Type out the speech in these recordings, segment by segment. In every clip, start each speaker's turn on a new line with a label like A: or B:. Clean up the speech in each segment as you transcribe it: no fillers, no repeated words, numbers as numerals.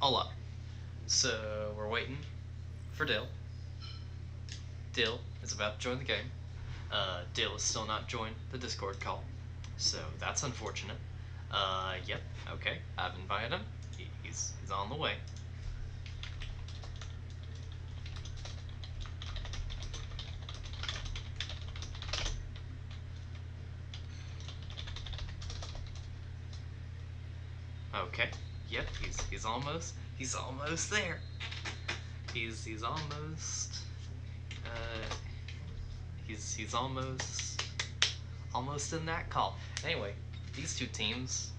A: hold up. So we're waiting for Dill. Dill is about to join the game. Dill is still not joined the Discord call, so that's unfortunate. Yep, okay, I've invited him. He's on the way. Okay, yep, he's almost there. He's almost he's almost in that call. Anyway, these two teams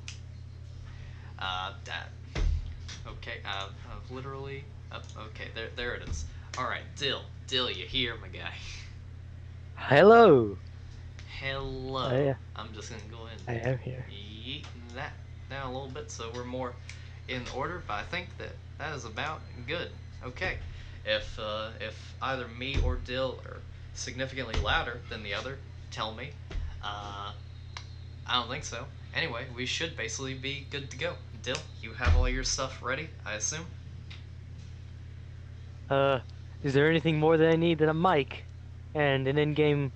A: that okay, I've literally okay, there it is. Alright, Dill, you here, my guy?
B: Hello.
A: Hello.
B: Yeah.
A: I'm just gonna go ahead
B: I
A: and
B: am here.
A: yeet that down a little bit so we're more in order, but I think that is about good. Okay, if either me or Dill are significantly louder than the other, tell me. I don't think so. Anyway, we should basically be good to go. Dill, you have all your stuff ready, I assume?
B: Uh, is there anything more that I need than a mic and an in-game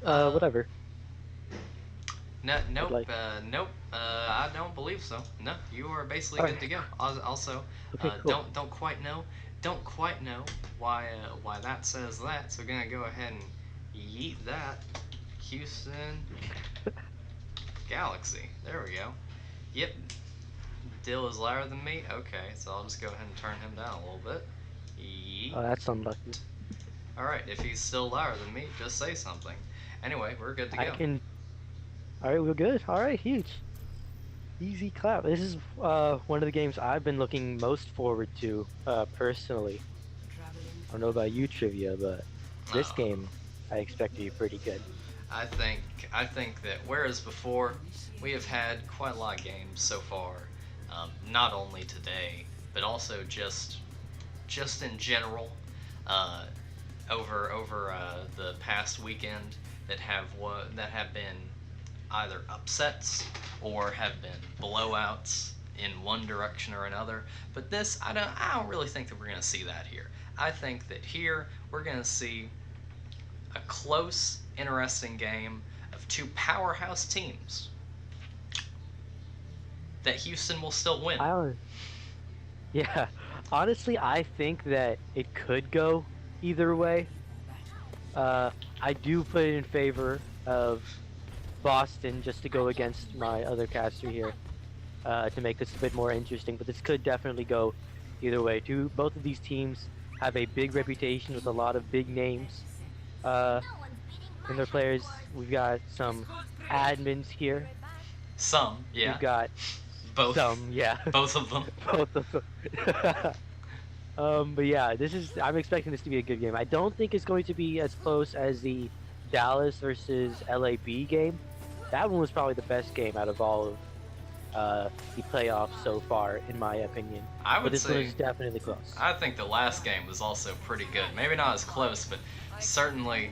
A: Uh,
B: whatever?
A: no,
B: I'd
A: nope,
B: like.
A: nope. I don't believe so. No, you are basically
B: All
A: good
B: right.
A: to go. Also,
B: Okay. Cool.
A: don't quite know why that says that. So we're gonna go ahead and yeet that. Houston Galaxy. There we go. Yep. Dill is louder than me. Okay, so I'll just go ahead and turn him down a little bit. Yeet.
B: Oh, that's unlucky.
A: All right. If he's still louder than me, just say something. Anyway, we're good to
B: I
A: go.
B: can. All right. We're good. All right. Huge. Easy clap. This is one of the games I've been looking most forward to personally. I don't know about you, Trivia, but this
A: Oh.
B: game I expect to be pretty good.
A: I think that whereas before we have had quite a lot of games so far, not only today but also just in general, uh, over the past weekend that have been either upsets or have been blowouts in one direction or another. But this, I don't really think that we're going to see that here. I think that here we're going to see a close, interesting game of two powerhouse teams that Houston will still win.
B: I don't. Yeah. Honestly, I think that it could go either way. I do put it in favor of Boston just to go against my other caster here, to make this a bit more interesting. But this could definitely go either way. Both of these teams have a big reputation with a lot of big names uh, in their players. We've got some admins here.
A: Some, yeah,
B: We've got
A: both,
B: some, yeah,
A: both of them.
B: both of them. But yeah, I'm expecting this to be a good game. I don't think it's going to be as close as the Dallas versus LAB game. That one was probably the best game out of all of the playoffs so far, in my opinion.
A: I
B: But
A: would
B: this one
A: say
B: is definitely close.
A: I think the last game was also pretty good. Maybe not as close, but certainly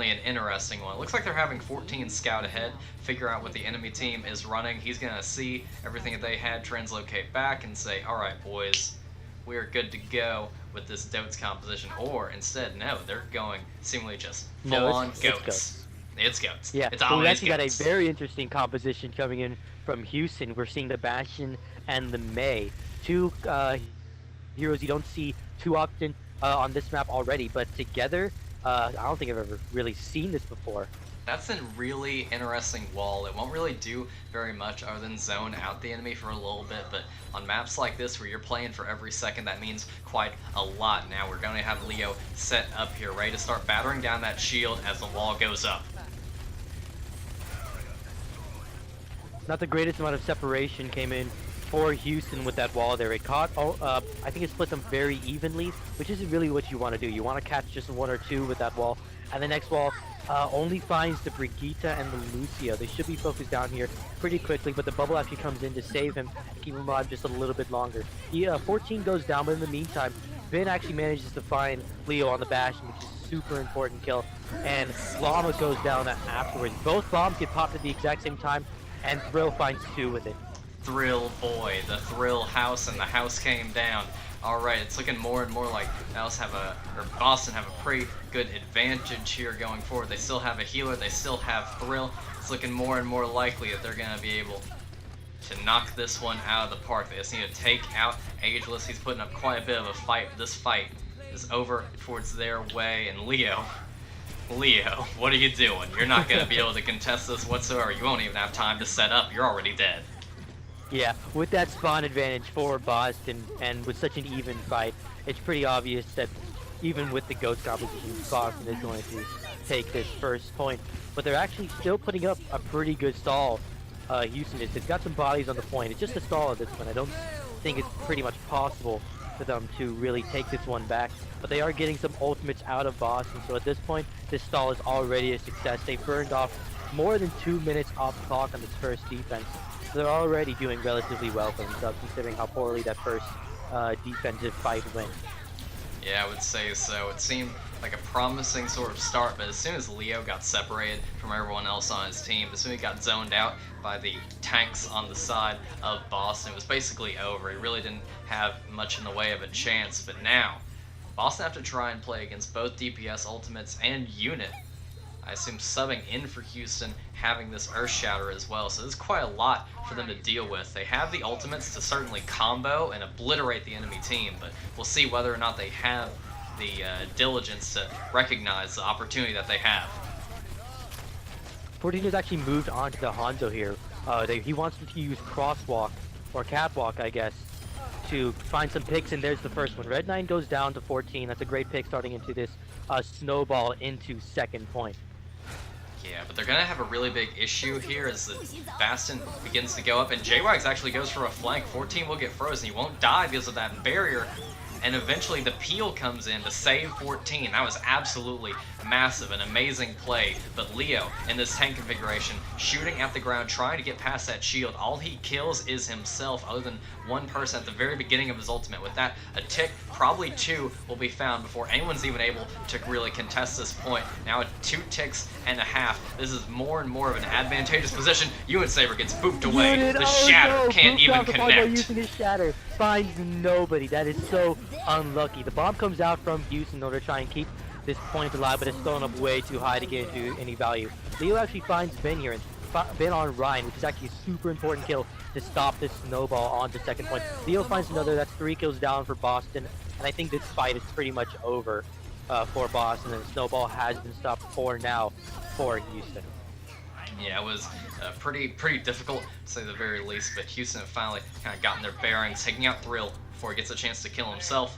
A: an interesting one. It looks like they're having 14 scout ahead, figure out what the enemy team is running. He's gonna see everything that they had, translocate back, and say, "All right, boys, we are good to go with this Dotes composition." Or instead, no, they're going seemingly just full
B: No,
A: on
B: it's
A: goats.
B: goats.
A: It's goats.
B: Yeah,
A: It's
B: so we
A: always
B: actually got a
A: goats.
B: very interesting composition coming in from Houston. We're seeing the Bastion and the May, two heroes you don't see too often on this map already, but together, I don't think I've ever really seen this before.
A: That's a really interesting wall. It won't really do very much other than zone out the enemy for a little bit, but on maps like this where you're playing for every second, that means quite a lot. Now we're going to have Leo set up here, ready to start battering down that shield as the wall goes up.
B: Not the greatest amount of separation came in for Houston with that wall there. It caught, I think it split them very evenly, which isn't really what you want to do. You want to catch just one or two with that wall, and the next wall only finds the Brigitte and the Lucia. They should be focused down here pretty quickly, but the bubble actually comes in to save him, keep him alive just a little bit longer. 14 goes down, but in the meantime, Vin actually manages to find Leo on the Bastion, which is a super important kill, and Llama goes down afterwards. Both bombs get popped at the exact same time, and Thrill finds two with it.
A: Thrill boy, the Thrill house, and the house came down. Alright, it's looking more and more like Boston have a pretty good advantage here going forward. They still have a healer, they still have Thrill. It's looking more and more likely that they're going to be able to knock this one out of the park. They just need to take out Ageless. He's putting up quite a bit of a fight. This fight is over towards their way, and Leo, what are you doing? You're not going to be able to contest this whatsoever. You won't even have time to set up. You're already dead.
B: Yeah, with that spawn advantage for Boston, and with such an even fight, it's pretty obvious that even with the Ghost composition, Boston is going to take this first point. But they're actually still putting up a pretty good stall. Houston is. They've got some bodies on the point. It's just a stall at this point. I don't think it's pretty much possible for them to really take this one back. But they are getting some ultimates out of Boston, so at this point, this stall is already a success. They burned off more than 2 minutes off the clock on this first defense. So they're already doing relatively well for themselves, considering how poorly that first defensive fight went.
A: Yeah, I would say so. It seemed like a promising sort of start, but as soon as Leo got separated from everyone else on his team, as soon as he got zoned out by the tanks on the side of Boston, it was basically over. He really didn't have much in the way of a chance, but now Boston have to try and play against both DPS ultimates and unit. I assume subbing in for Houston, having this Earth Shatter as well, so there's quite a lot for them to deal with. They have the ultimates to certainly combo and obliterate the enemy team, but we'll see whether or not they have the diligence to recognize the opportunity that they have.
B: 14 has actually moved on to the Hanzo here. He wants to use Crosswalk, or Catwalk, I guess, to find some picks, and there's the first one. Red 9 goes down to 14. That's a great pick starting into this snowball into second point.
A: Yeah, but they're going to have a really big issue here as the Bastion begins to go up, and J-Wags actually goes for a flank. 14 will get frozen. He won't die because of that barrier, and eventually the peel comes in to save 14. That was absolutely massive, an amazing play. But Leo, in this tank configuration, shooting at the ground, trying to get past that shield. All he kills is himself, other than one person at the very beginning of his ultimate. With that, a tick, probably two, will be found before anyone's even able to really contest this point. Now at 2 ticks and a half, this is more and more of an advantageous position. Ewan Saber gets booped away. The Shatter can't even connect.
B: Using his Shatter finds nobody. That is so unlucky. The bomb comes out from Houston in order to try and keep this point alive, but it's thrown up way too high to get into any value. Leo actually finds Ben here, and Ben on Ryan, which is actually a super important kill to stop this snowball on to second point. Leo finds another. That's 3 kills down for Boston, and I think this fight is pretty much over for Boston, and the snowball has been stopped for now for Houston.
A: Yeah, it was pretty difficult, to say the very least, but Houston have finally kind of gotten their bearings, taking out Thrill before he gets a chance to kill himself.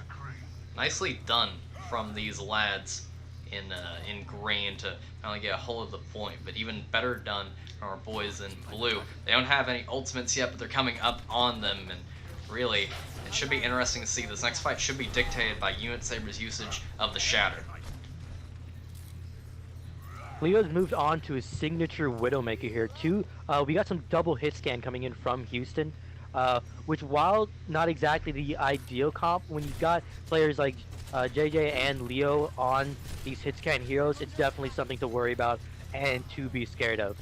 A: Nicely done from these lads in green to finally get a hold of the point, but even better done from our boys in blue. They don't have any ultimates yet, but they're coming up on them, and really, it should be interesting to see. This next fight should be dictated by Unit Saber's usage of the Shatter.
B: Leo's moved on to his signature Widowmaker here too. We got some double hit scan coming in from Houston, which, while not exactly the ideal comp, when you've got players like JJ and Leo on these hit scan heroes, it's definitely something to worry about and to be scared of.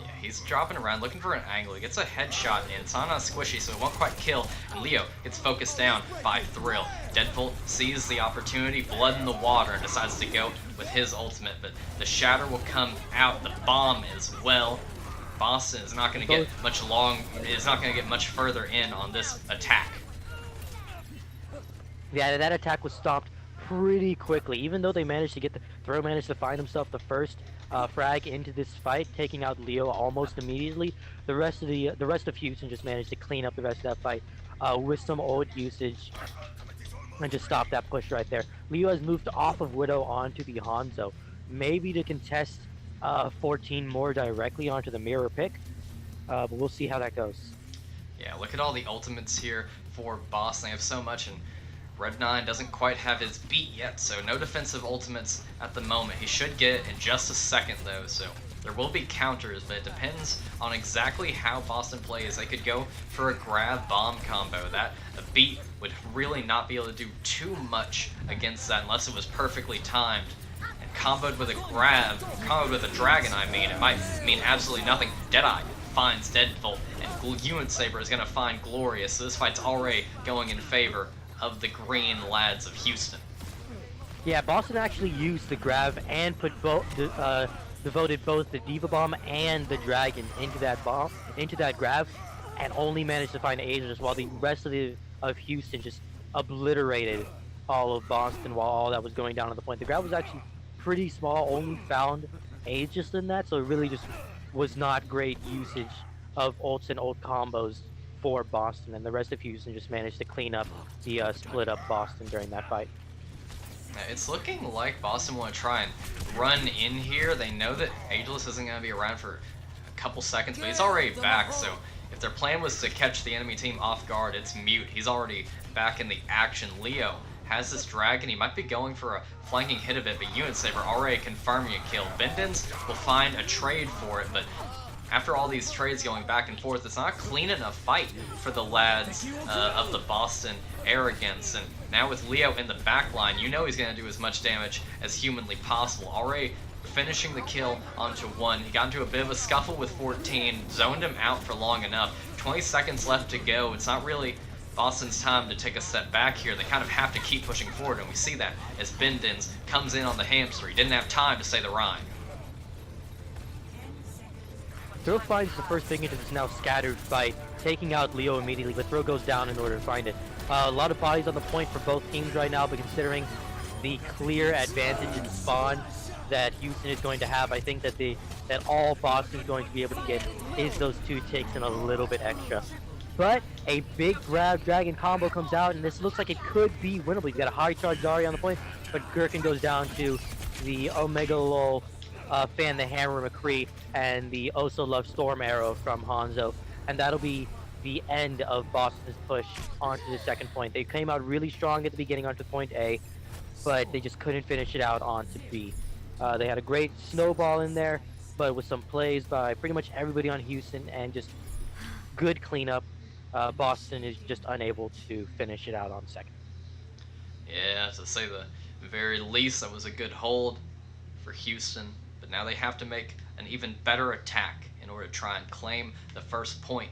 A: Yeah, he's dropping around looking for an angle. He gets a headshot in. It's not squishy, so it won't quite kill. And Leo gets focused down by Thrill. Deadbolt sees the opportunity, blood in the water, and decides to go with his ultimate. But the Shatter will come out, the bomb as well. Boston is not going to get much further in on this attack.
B: Yeah, that attack was stopped pretty quickly. Even though they managed to get Thrill managed to find himself the first frag into this fight, taking out Leo almost immediately. The rest of Houston just managed to clean up the rest of that fight with some old usage and just stop that push right there. Leo has moved off of Widow onto the Hanzo, maybe to contest 14 more directly onto the mirror pick, but we'll see how that goes.
A: Yeah, look at all the ultimates here for Boston. They have so much, and Red 9 doesn't quite have his beat yet, so no defensive ultimates at the moment. He should get it in just a second, though, so there will be counters, but it depends on exactly how Boston plays. They could go for a grab bomb combo. That a beat would really not be able to do too much against that unless it was perfectly timed. And comboed with a dragon, I mean, it might mean absolutely nothing. Deadeye finds Deadbolt and Unit Saber is going to find Glorious. So this fight's already going in favor of the green lads of Houston.
B: Yeah, Boston actually used the grab and put devoted both the Diva Bomb and the Dragon into that grab, and only managed to find Aegis, while the rest of Houston just obliterated all of Boston while all that was going down at the point. The grab was actually pretty small, only found Aegis in that, so it really just was not great usage of ults and ult combos for Boston, and the rest of Houston just managed to clean up the split up Boston during that fight.
A: It's looking like Boston want to try and run in here. They know that Ageless isn't going to be around for a couple seconds, but he's already back, so if their plan was to catch the enemy team off guard, it's mute. He's already back in the action. Leo has this dragon. He might be going for a flanking hit of it, but Unit Saber already confirming a kill. Bindens will find a trade for it, but after all these trades going back and forth, it's not a clean enough fight for the lads of the Boston Arrogance. And now with Leo in the back line, you know he's going to do as much damage as humanly possible. Already finishing the kill onto one. He got into a bit of a scuffle with 14, zoned him out for long enough. 20 seconds left to go. It's not really Boston's time to take a step back here. They kind of have to keep pushing forward, and we see that as Bindens comes in on the hamster. He didn't have time to say the rhyme.
B: Throw finds the first thing into this now scattered fight, taking out Leo immediately, but Throw goes down in order to find it. A lot of bodies on the point for both teams right now, but considering the clear advantage in spawn that Houston is going to have, I think that that all Boston is going to be able to get is those 2 ticks and a little bit extra. But a big grab dragon combo comes out, and this looks like it could be winnable. You've got a high charge Zarya on the point, but Gherkin goes down to the Omega Lol Fan the Hammer McCree and the Also Love Storm Arrow from Hanzo, and that'll be the end of Boston's push onto the second point. They came out really strong at the beginning onto point A, but they just couldn't finish it out onto B. They had a great snowball in there, but with some plays by pretty much everybody on Houston and just good cleanup, Boston is just unable to finish it out on second.
A: Yeah, to say the very least, that was a good hold for Houston. But now they have to make an even better attack in order to try and claim the first point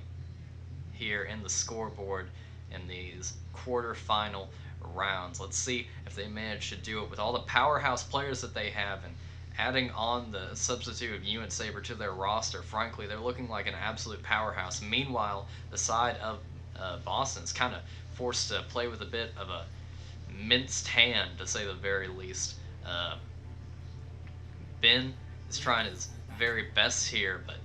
A: here in the scoreboard in these quarterfinal rounds. Let's see if they manage to do it with all the powerhouse players that they have, and adding on the substitute of Unit Saber to their roster. Frankly, they're looking like an absolute powerhouse. Meanwhile, the side of Boston's kind of forced to play with a bit of a minced hand, to say the very least. Ben is trying his very best here, but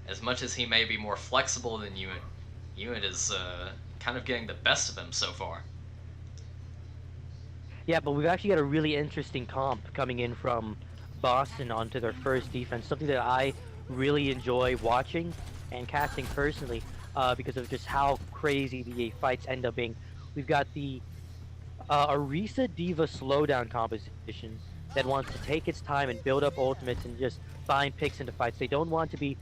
A: as much as he may be more flexible than Unit is kind of getting the best of him so far.
B: Yeah, but we've actually got a really interesting comp coming in from Boston onto their first defense, something that I really enjoy watching and casting personally because of just how crazy the fights end up being. We've got the Orisa Diva slowdown composition that wants to take its time and build up ultimates and just find picks into fights. They don't want to be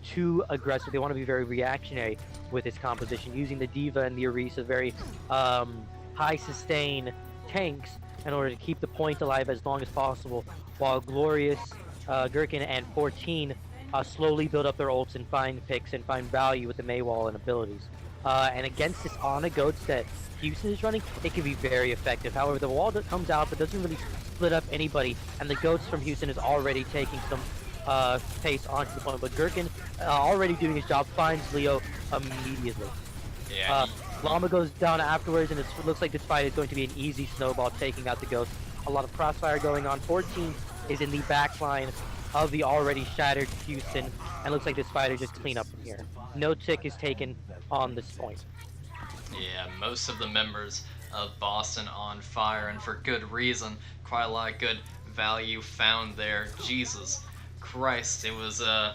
B: too aggressive. They want to be very reactionary with its composition, using the Diva and the Orisa very high sustain tanks in order to keep the point alive as long as possible, while Glorious, Gherkin, and 14 slowly build up their ults and find picks and find value with the Maywall and abilities. And against this Ana Goats that Houston is running, it can be very effective. However, the wall comes out but doesn't really split up anybody, and the Goats from Houston is already taking some pace onto the point, but Gherkin already doing his job, finds Leo immediately.
A: Yeah.
B: Llama goes down afterwards, and it looks like this fight is going to be an easy snowball, taking out the Ghost. A lot of crossfire going on. 14 is in the back line of the already shattered Houston, and looks like this fight is just clean up from here. No tick is taken on this point.
A: Yeah, most of the members of Boston on fire, and for good reason. Quite a lot of good value found there. Jesus Christ, it was it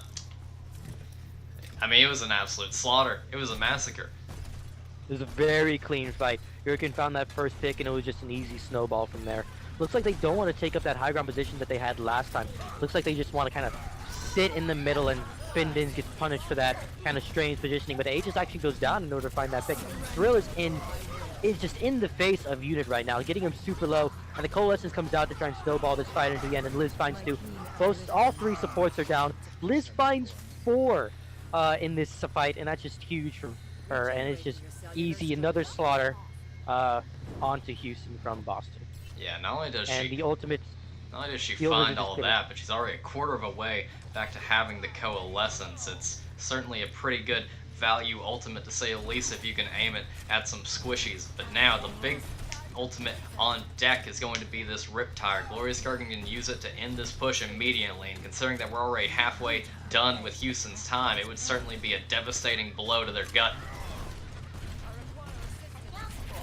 A: was an absolute slaughter. It was a massacre.
B: It was a very clean fight. Gherkin found that first pick, and it was just an easy snowball from there. Looks like they don't want to take up that high ground position that they had last time. Looks like they just want to kind of sit in the middle, and Bindens gets punished for that kind of strange positioning. But Aegis actually goes down in order to find that pick. Thrill is just in the face of Unit right now, getting him super low, and the Coalescence comes out to try and snowball this fight into the end, and Liz finds 2. All 3 supports are down. Liz finds 4. in this fight, and that's just huge for her. And it's just easy, another slaughter uh, onto Houston from Boston.
A: Yeah, not only does
B: And
A: she not only does she
B: the ultimate
A: find
B: is
A: all of
B: getting.
A: that, but she's already a quarter of a way back to having the coalescence. It's certainly a pretty good value ultimate to say the least if you can aim it at some squishies. But now the big ultimate on deck is going to be this Riptire. Glorious Gargan can use it to end this push immediately, and considering that we're already halfway done with Houston's time, it would certainly be a devastating blow to their gut.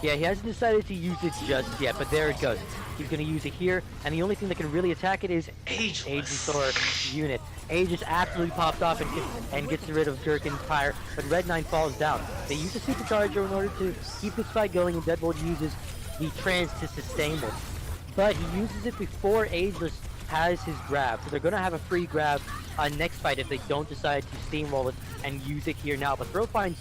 B: Yeah, he hasn't decided to use it just yet, but there it goes. He's going to use it here, and the only thing that can really attack it is
A: Ageless.
B: Aegis unit. Aegis absolutely pops off and gets rid of Gherkin's Pyre, but Red 9 falls down. They use a supercharger in order to keep this fight going, and Deadbolt uses the trans to sustain this. But he uses it before Ageless has his grab, so they're going to have a free grab next fight if they don't decide to steamroll it and use it here now. But Throw finds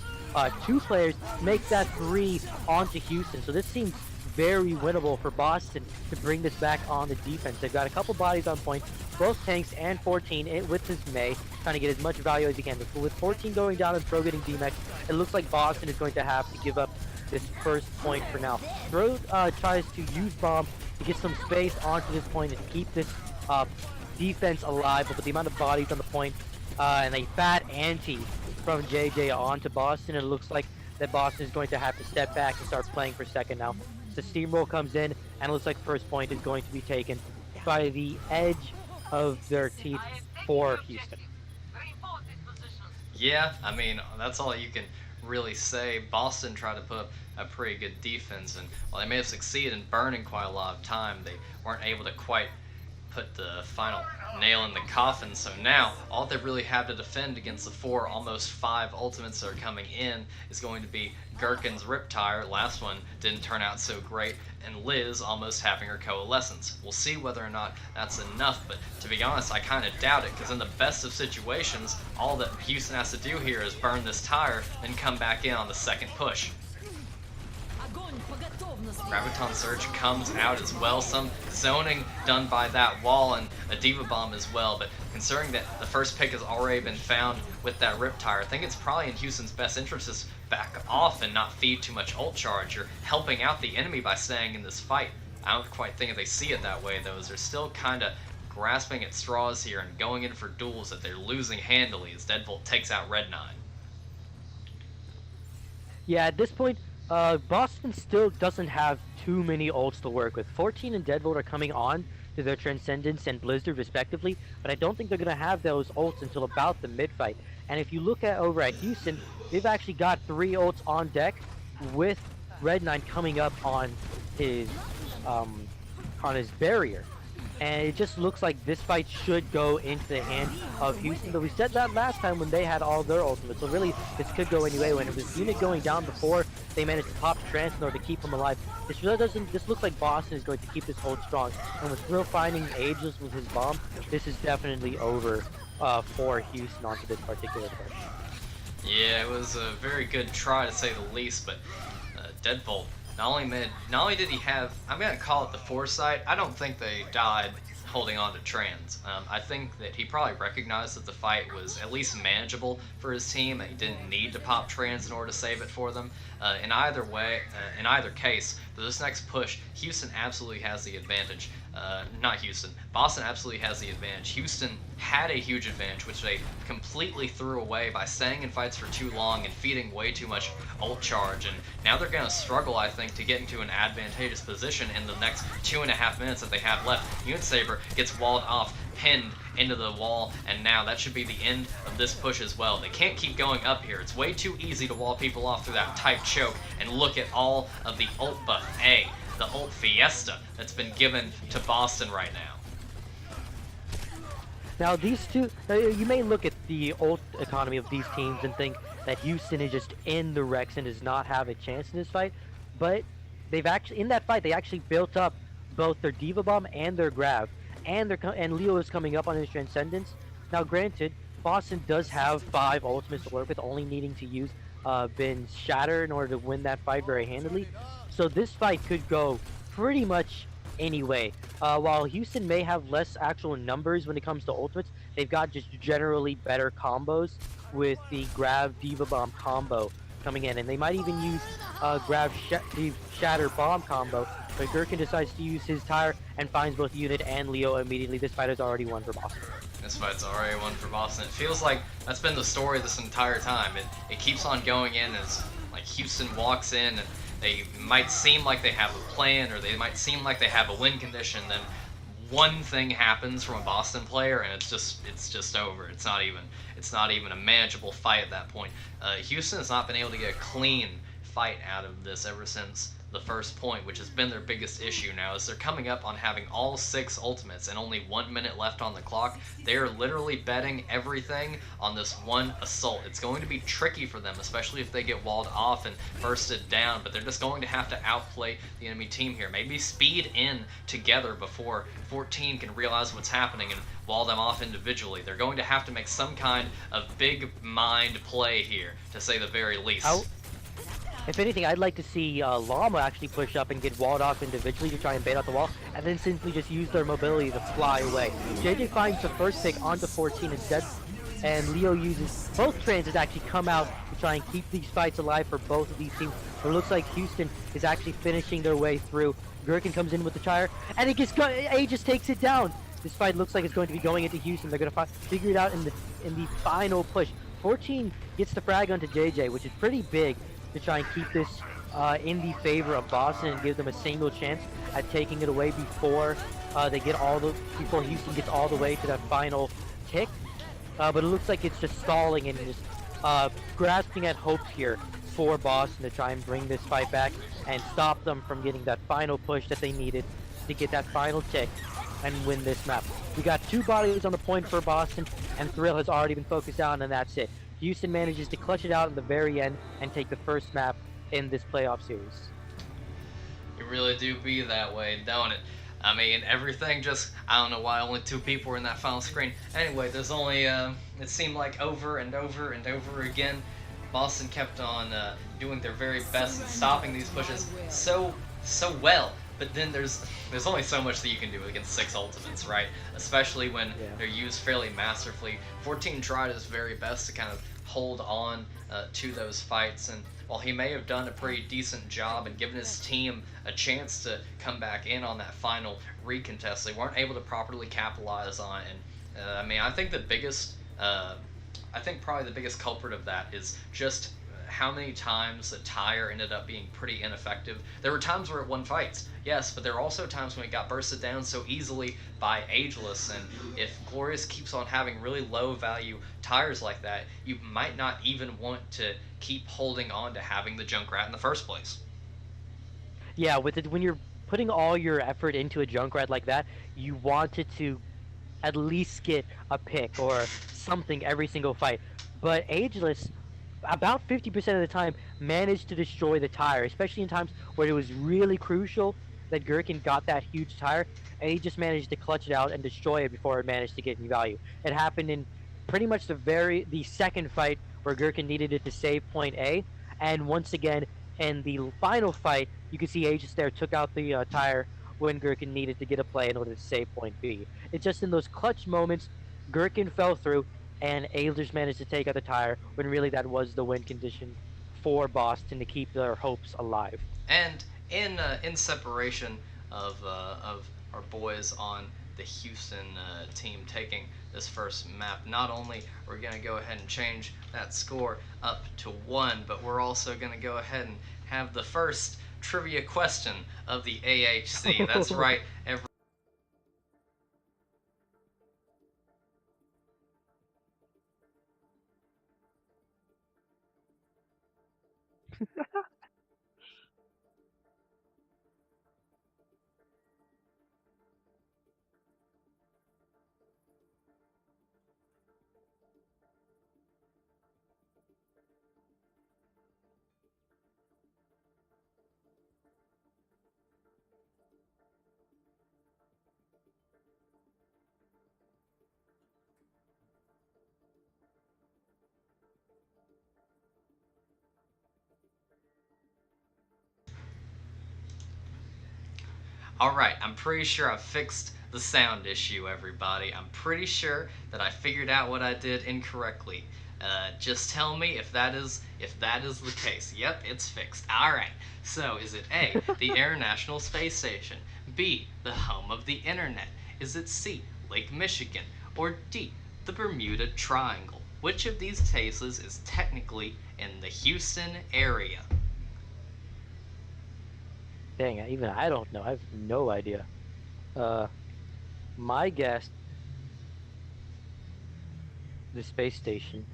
B: 2 players, makes that 3 onto Houston, so this seems very winnable for Boston to bring this back on the defense. They've got a couple bodies on point, both tanks and 14 with his Mei, trying to get as much value as he can. But with 14 going down and Throw getting DMX, it looks like Boston is going to have to give up this first point for now. Throw tries to use Bomb to get some space onto this point and keep this defense alive, but with the amount of bodies on the point and a fat ante from JJ onto Boston, it looks like that Boston is going to have to step back and start playing for second now. The steamroll comes in, and it looks like first point is going to be taken by the edge of their teeth for Houston.
A: Yeah, I mean, that's all you can really say. Boston tried to put up a pretty good defense, and while they may have succeeded in burning quite a lot of time, they weren't able to quite put the final nail in the coffin. So now all they really have to defend against the 4, almost 5 ultimates that are coming in is going to be Gherkin's Riptire. Last one didn't turn out so great, and Liz almost having her coalescence. We'll see whether or not that's enough, but to be honest, I kind of doubt it, because in the best of situations, all that Houston has to do here is burn this tire and come back in on the second push. Graviton Surge comes out as well. Some zoning done by that wall and a Diva Bomb as well. But considering that the first pick has already been found with that Riptire, I think it's probably in Houston's best interest to back off and not feed too much ult charge. You're helping out the enemy by staying in this fight. I don't quite think they see it that way, though, as they're still kind of grasping at straws here and going in for duels that they're losing handily as Deadbolt takes out Red 9.
B: Yeah, at this point, Boston still doesn't have too many ults to work with. 14 and Deadbolt are coming on to their Transcendence and Blizzard respectively, but I don't think they're going to have those ults until about the mid-fight. And if you look at over at Houston, they've actually got 3 ults on deck with Red 9 coming up on his barrier. And it just looks like this fight should go into the hands of Houston. But we said that last time when they had all their ultimates. So really, this could go anyway. When it was unit going down before they managed to pop Trance in order to keep him alive. This really doesn't. This looks like Boston is going to keep this hold strong. And with Thrill finding Ageless with his bomb, this is definitely over for Houston onto this particular push.
A: Yeah, it was a very good try to say the least, but Deadbolt not only did he have, I'm gonna call it the foresight. I don't think they died holding on to Trans. I think that he probably recognized that the fight was at least manageable for his team, and he didn't need to pop Trans in order to save it for them. In either case, for this next push, Houston absolutely has the advantage. Not Houston. Boston absolutely has the advantage. Houston had a huge advantage, which they completely threw away by staying in fights for too long and feeding way too much ult charge. And now they're going to struggle, I think, to get into an advantageous position in the next 2.5 minutes that they have left. Unit Saber gets walled off, pinned into the wall, and now that should be the end of this push as well. They can't keep going up here. It's way too easy to wall people off through that tight choke, and look at all of the ult buff the ult fiesta that's been given to Boston right now.
B: Now these two, you may look at the ult economy of these teams and think that Houston is just in the Rex and does not have a chance in this fight, but they've actually, in that fight, they actually built up both their Diva Bomb and their Grav, and Leo is coming up on his Transcendence. Now granted, Boston does have 5 ultimates to work with, only needing to use Bin's Shatter in order to win that fight very handily. So this fight could go pretty much any way. While Houston may have less actual numbers when it comes to ultimates, they've got just generally better combos with the grab diva bomb combo coming in, and they might even use the shatter bomb combo. But Gherkin decides to use his tire and finds both Unit and Leo immediately. This fight has already won for Boston.
A: This fight's already won for Boston. It feels like that's been the story this entire time. It keeps on going in as like Houston walks in and they might seem like they have a plan or they might seem like they have a win condition. Then one thing happens from a Boston player and it's just over. It's not even a manageable fight at that point. Houston has not been able to get a clean fight out of this ever since the first point, which has been their biggest issue now, is they're coming up on having all 6 ultimates and only 1 minute left on the clock. They are literally betting everything on this one assault. It's going to be tricky for them, especially if they get walled off and bursted down, but they're just going to have to outplay the enemy team here. Maybe speed in together before 14 can realize what's happening and wall them off individually. They're going to have to make some kind of big mind play here, to say the very least.
B: If anything, I'd like to see Llama actually push up and get walled off individually to try and bait out the wall, and then simply just use their mobility to fly away. JJ finds the first pick onto 14 instead, and Leo uses both transits actually come out to try and keep these fights alive for both of these teams. But it looks like Houston is actually finishing their way through. Gherkin comes in with the tire, and it gets A just takes it down. This fight looks like it's going to be going into Houston. They're going to figure it out in the final push. 14 gets the frag onto JJ, which is pretty big, to try and keep this in the favor of Boston and give them a single chance at taking it away before before Houston gets all the way to that final tick. But it looks like it's just stalling and just grasping at hopes here for Boston to try and bring this fight back and stop them from getting that final push that they needed to get that final tick and win this map. We got 2 bodies on the point for Boston, and Thrill has already been focused down, and that's it. Houston manages to clutch it out in the very end and take the first map in this playoff series.
A: You really do be that way, don't it? I mean, everything just, I don't know why only 2 people were in that final screen. Anyway, there's only, it seemed like over and over and over again, Boston kept on doing their very best and stopping these pushes so well. But then there's only so much that you can do against 6 ultimates, right? Especially when they're used fairly masterfully. 14 tried his very best to kind of hold on to those fights, and while he may have done a pretty decent job and given his team a chance to come back in on that final recontest, they weren't able to properly capitalize on it. And I mean, I think probably the biggest culprit of that is just how many times the tire ended up being pretty ineffective. There were times where it won fights, yes, but there were also times when it got bursted down so easily by Ageless, and if Glorious keeps on having really low value tires like that, you might not even want to keep holding on to having the Junkrat in the first place.
B: Yeah, when you're putting all your effort into a Junkrat like that, you want it to at least get a pick or something every single fight. But Ageless, about 50% of the time, managed to destroy the tire, especially in times where it was really crucial that Gherkin got that huge tire, and he just managed to clutch it out and destroy it before it managed to get any value. It happened in pretty much the second fight where Gherkin needed it to save point A, and once again in the final fight, you can see Aegis there took out the tire when Gherkin needed to get a play in order to save point B. It's just in those clutch moments, Gherkin fell through, and Aegis managed to take out the tire when really that was the win condition for Boston to keep their hopes alive.
A: And in separation of our boys on the Houston team taking this first map, not only are we going to go ahead and change that score up to 1, but we're also going to go ahead and have the first trivia question of the AHC. That's right. Alright, I'm pretty sure I've fixed the sound issue, everybody. I'm pretty sure that I figured out what I did incorrectly. Just tell me if that is the case. Yep, it's fixed. All right. So, is it A, the International Space Station, B, the home of the internet? Is it C, Lake Michigan, or D, the Bermuda Triangle? Which of these places is technically in the Houston area?
B: Dang, even I don't know. I have no idea. Uh, my guess, the space station.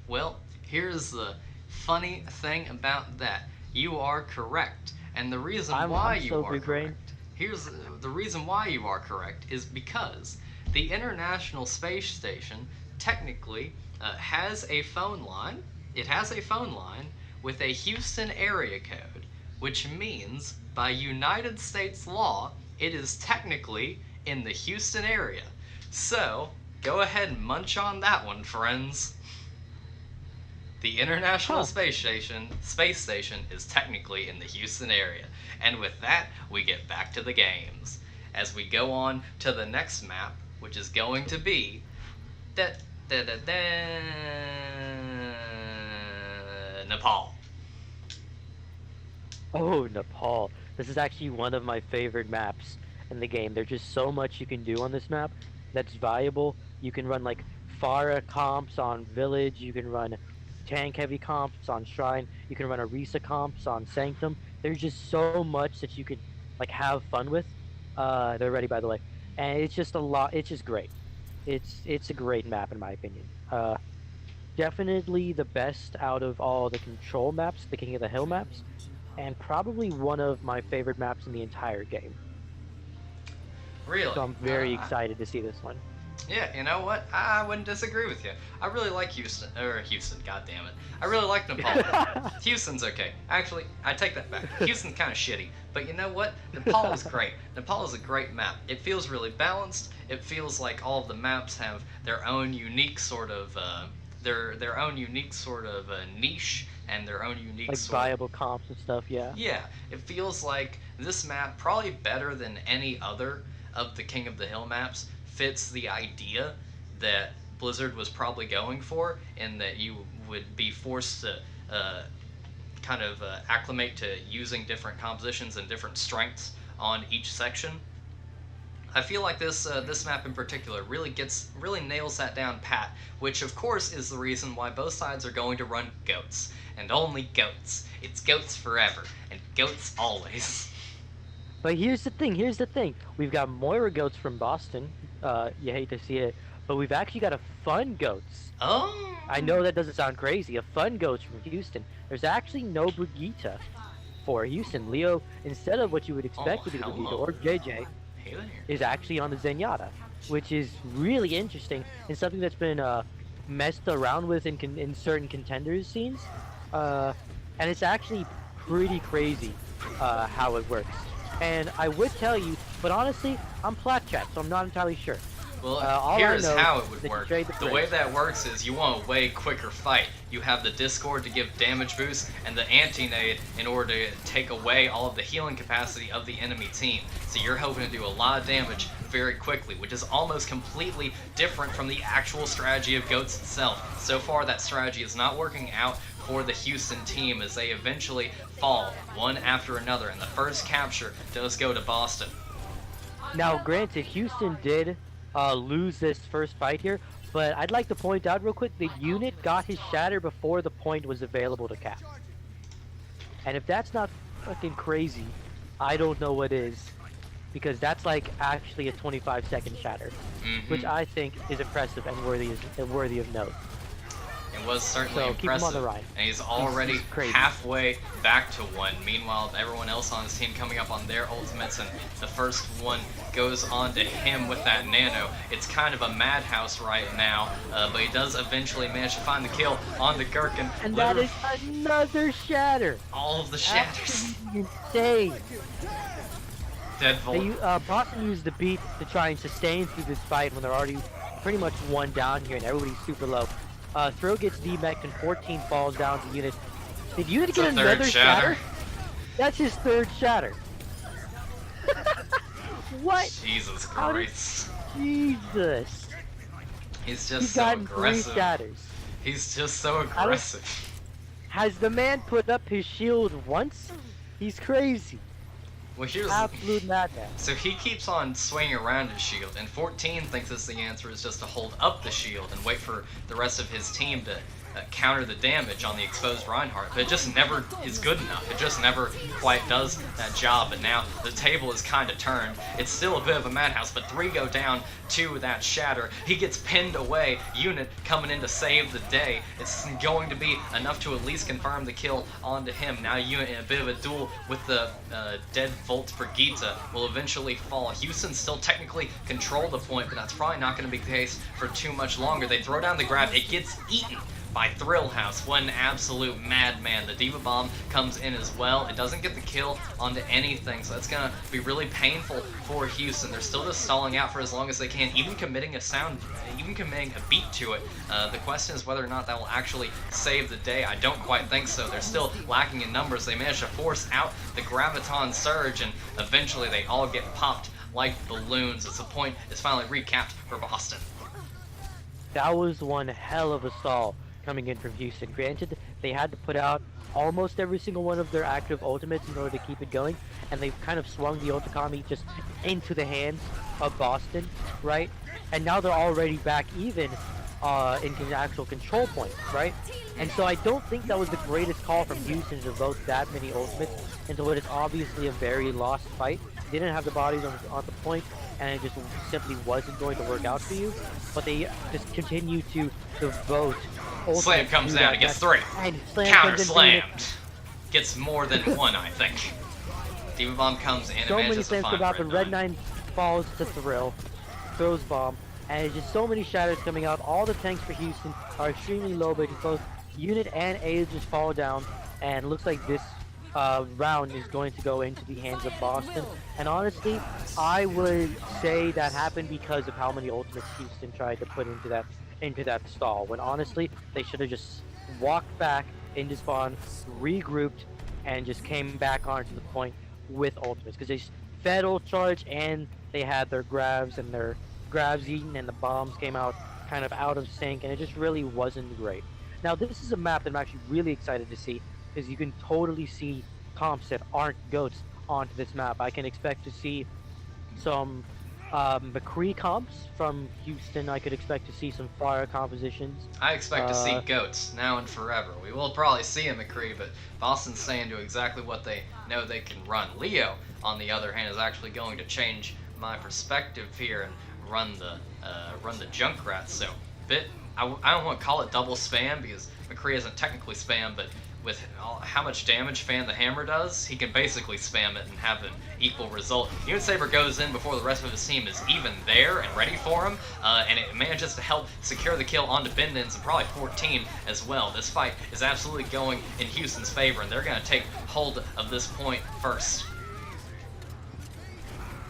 A: Well, here's the funny thing about that. You are correct. And the reason why
B: I'm
A: you
B: so
A: are
B: big brain.
A: correct. Here's the reason why you are correct is because the International Space Station technically has a phone line. It has a phone line with a Houston area code, which means by United States law, it is technically in the Houston area. So, go ahead and munch on that one, friends. The International
B: Huh.
A: Space Station is technically in the Houston area. And with that, we get back to the games. As we go on to the next map, which is going to be da, da, da, da, Nepal.
B: Oh, Nepal. This is actually one of my favorite maps in the game. There's just so much you can do on this map that's valuable. You can run like Pharah comps on Village. You can run tank heavy comps on Shrine. You can run Arisa comps on Sanctum. There's just so much that you could like have fun with. They're ready, by the way, and it's just a lot. It's just great. It's a great map in my opinion. Definitely the best out of all the control maps, the King of the Hill maps, and probably one of my favorite maps in the entire game.
A: Really?
B: So I'm very excited to see this one.
A: Yeah, you know what? I wouldn't disagree with you. I really like Houston, god damn it. I really like Nepal. Houston's okay. Actually, I take that back. Houston's kind of shitty. But you know what? Nepal is great. Nepal is a great map. It feels really balanced. It feels like all of the maps have their own unique sort of, their own unique sort of niche and their own unique
B: Like
A: sort
B: viable comps and stuff, yeah.
A: Yeah, it feels like this map, probably better than any other of the King of the Hill maps, fits the idea that Blizzard was probably going for, in that you would be forced to acclimate to using different compositions and different strengths on each section. I feel like this map in particular really nails that down pat, which of course is the reason why both sides are going to run goats, and only goats. It's goats forever, and goats always.
B: But here's the thing. We've got Moira goats from Boston. You hate to see it, but we've actually got a fun goats.
A: Oh.
B: I know that doesn't sound crazy. A fun goats from Houston. There's actually no Brigitte for Houston. Leo, instead of what you would expect to be Brigitte
A: hello.
B: or JJ,
A: Hey there.
B: is actually on the Zenyatta, which is really interesting and something that's been messed around with in certain contenders scenes. And it's actually pretty crazy how it works. And I would tell you, but honestly, I'm plat chat, so I'm not entirely sure.
A: Well,
B: all I
A: here's
B: know
A: how it
B: is
A: would
B: that you
A: work.
B: trade
A: The
B: the
A: way
B: fridge.
A: that works is you want a way quicker fight. You have the Discord to give damage boost and the anti-nade in order to take away all of the healing capacity of the enemy team. So you're hoping to do a lot of damage very quickly, which is almost completely different from the actual strategy of Goats itself. So far, that strategy is not working out for the Houston team as they eventually fall one after another, and the first capture does go to Boston.
B: Now, granted, Houston did lose this first fight here, but I'd like to point out real quick, the unit got his shatter before the point was available to cap. And if that's not fucking crazy, I don't know what is. Because that's like actually a 25-second shatter, which I think is impressive and worthy of note.
A: It was certainly
B: So, keep him on
A: impressive,
B: the ride.
A: and he's already
B: He's crazy.
A: halfway back to one. Meanwhile, everyone else on his team coming up on their ultimates, and the first one goes on to him with that nano. It's kind of a madhouse right now, but he does eventually manage to find the kill on the Gherkin.
B: And that is another shatter!
A: all of the shatters.
B: Absolutely insane!
A: Deadbolt.
B: Boston used the beat to try and sustain through this fight when they're already pretty much one down here and everybody's super low. Throw gets D-mech'd and 14 falls down to Unit. Did Unit
A: It's a
B: get
A: third
B: another
A: shatter.
B: That's his third shatter. What?
A: Jesus
B: How did...
A: Christ.
B: Jesus.
A: He's just
B: He's
A: so
B: gotten 3
A: aggressive.
B: shatters.
A: He's just so
B: I don't...
A: aggressive.
B: Has the man put up his shield once? He's crazy.
A: Well, here's
B: Absolute madman.
A: so he keeps on swinging around his shield, and 14 thinks that the answer is just to hold up the shield and wait for the rest of his team to counter the damage on the exposed Reinhardt, but it just never is good enough. It just never quite does that job, and now the table is kind of turned. It's still a bit of a madhouse, but 3 go down to that shatter. He gets pinned away. Unit coming in to save the day. It's going to be enough to at least confirm the kill onto him. Now Unit in a bit of a duel with the dead Volt Brigitte will eventually fall. Houston still technically control the point, but that's probably not going to be the case for too much longer. They throw down the grab. It gets eaten by Thrill House. What an absolute madman. The Diva Bomb comes in as well. It doesn't get the kill onto anything, so that's going to be really painful for Houston. They're still just stalling out for as long as they can, even committing a beat to it. The question is whether or not that will actually save the day. I don't quite think so. They're still lacking in numbers. They managed to force out the Graviton Surge, and eventually they all get popped like balloons as the point is finally recapped for Boston.
B: That was one hell of a stall coming in from Houston. Granted, they had to put out almost every single one of their active ultimates in order to keep it going, and they've kind of swung the Otakami just into the hands of Boston, right? And now they're already back even in the actual control point, right? And so I don't think that was the greatest call from Houston to devote that many ultimates into what is obviously a very lost fight. They didn't have the bodies on the point, and it just simply wasn't going to work out for you. But they just continue to devote.
A: Slam comes down, it gets 3. Counter slammed. Gets more than 1, I think. Diva Bomb comes in and manages to find
B: Red 9 falls to Thrill, throws bomb, and it's just so many shadows coming out. All the tanks for Houston are extremely low, but both Unit and A just fall down, and it looks like this round is going to go into the hands of Boston. And honestly, I would say that happened because of how many ultimates Houston tried to put into that stall, when honestly they should have just walked back into spawn, regrouped, and just came back onto the point with ultimates, because they just fed ult charge and they had their grabs eaten, and the bombs came out kind of out of sync, and it just really wasn't great. Now this is a map that I'm actually really excited to see, because you can totally see comps that aren't goats onto this map. I can expect to see some McCree comps from Houston. I could expect to see some fire compositions.
A: I expect to see goats now and forever. We will probably see a McCree, but Boston's staying to exactly what they know they can run. Leo, on the other hand, is actually going to change my perspective here and run the Junkrat. So I don't want to call it double spam, because McCree isn't technically spam, but with how much damage Fan the Hammer does, he can basically spam it and have an equal result. Unit Saber goes in before the rest of his team is even there and ready for him, and it manages to help secure the kill onto Bindens and probably 14 as well. This fight is absolutely going in Houston's favor, and they're going to take hold of this point first.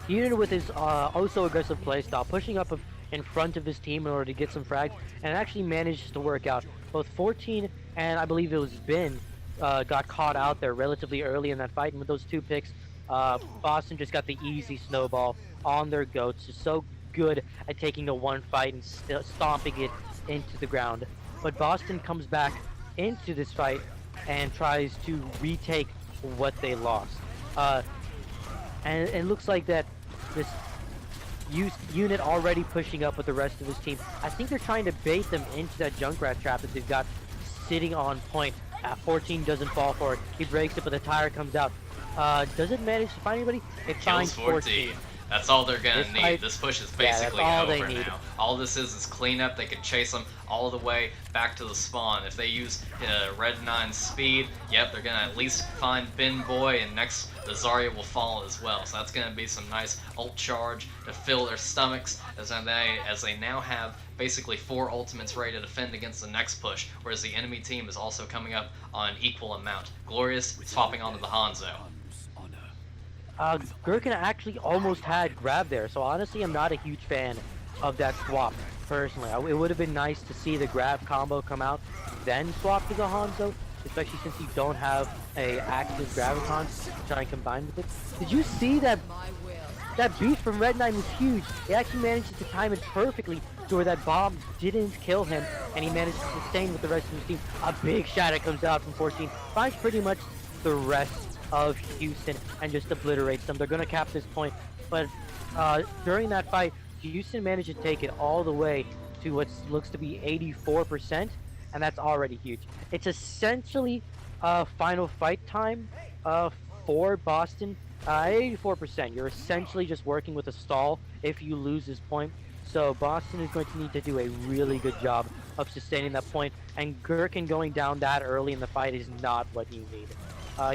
B: Unit with his also aggressive playstyle, pushing up in front of his team in order to get some frags, and it actually managed to work out. Both 14 and I believe it was Ben got caught out there relatively early in that fight, and with those 2 picks, Boston just got the easy snowball on their goats. Just so good at taking the one fight and stomping it into the ground. But Boston comes back into this fight and tries to retake what they lost. And it looks like that this Unit already pushing up with the rest of his team. I think they're trying to bait them into that Junkrat trap that they've got sitting on point. 14 doesn't fall for it. He breaks it, but the tire comes out. Does it manage to find anybody? It finds 14.
A: That's all they're gonna need. This push is basically over now. All this is cleanup. They can chase them all the way back to the spawn. If they use Red 9's speed, yep, they're gonna at least find Bin Boy, and next the Zarya will fall as well. So that's gonna be some nice ult charge to fill their stomachs as they now have basically 4 ultimates ready to defend against the next push, whereas the enemy team is also coming up on an equal amount. Glorious swapping onto the Hanzo.
B: Gurkha actually almost had grab there, so honestly I'm not a huge fan of that swap, personally. It would have been nice to see the grab combo come out, then swap to the Hanzo, especially since you don't have a active graviton to try and combine with it. Did you see that that beast from Red 9 was huge? He actually managed to time it perfectly to where that bomb didn't kill him, and he managed to sustain with the rest of his team. A big shadow comes out from 14, finds pretty much the rest of Houston and just obliterates them. They're going to cap this point, but during that fight, Houston managed to take it all the way to what looks to be 84%, and that's already huge. It's essentially final fight time for Boston. 84%. You're essentially just working with a stall if you lose this point. So Boston is going to need to do a really good job of sustaining that point, and Gherkin going down that early in the fight is not what you need.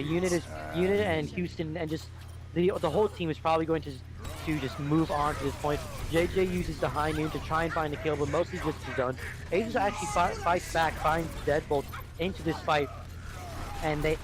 B: Unit and Houston and just the whole team is probably going to just move on to this point. JJ uses the high noon to try and find a kill, but mostly just his own. Aegis actually fights back, finds Deadbolt into this fight, and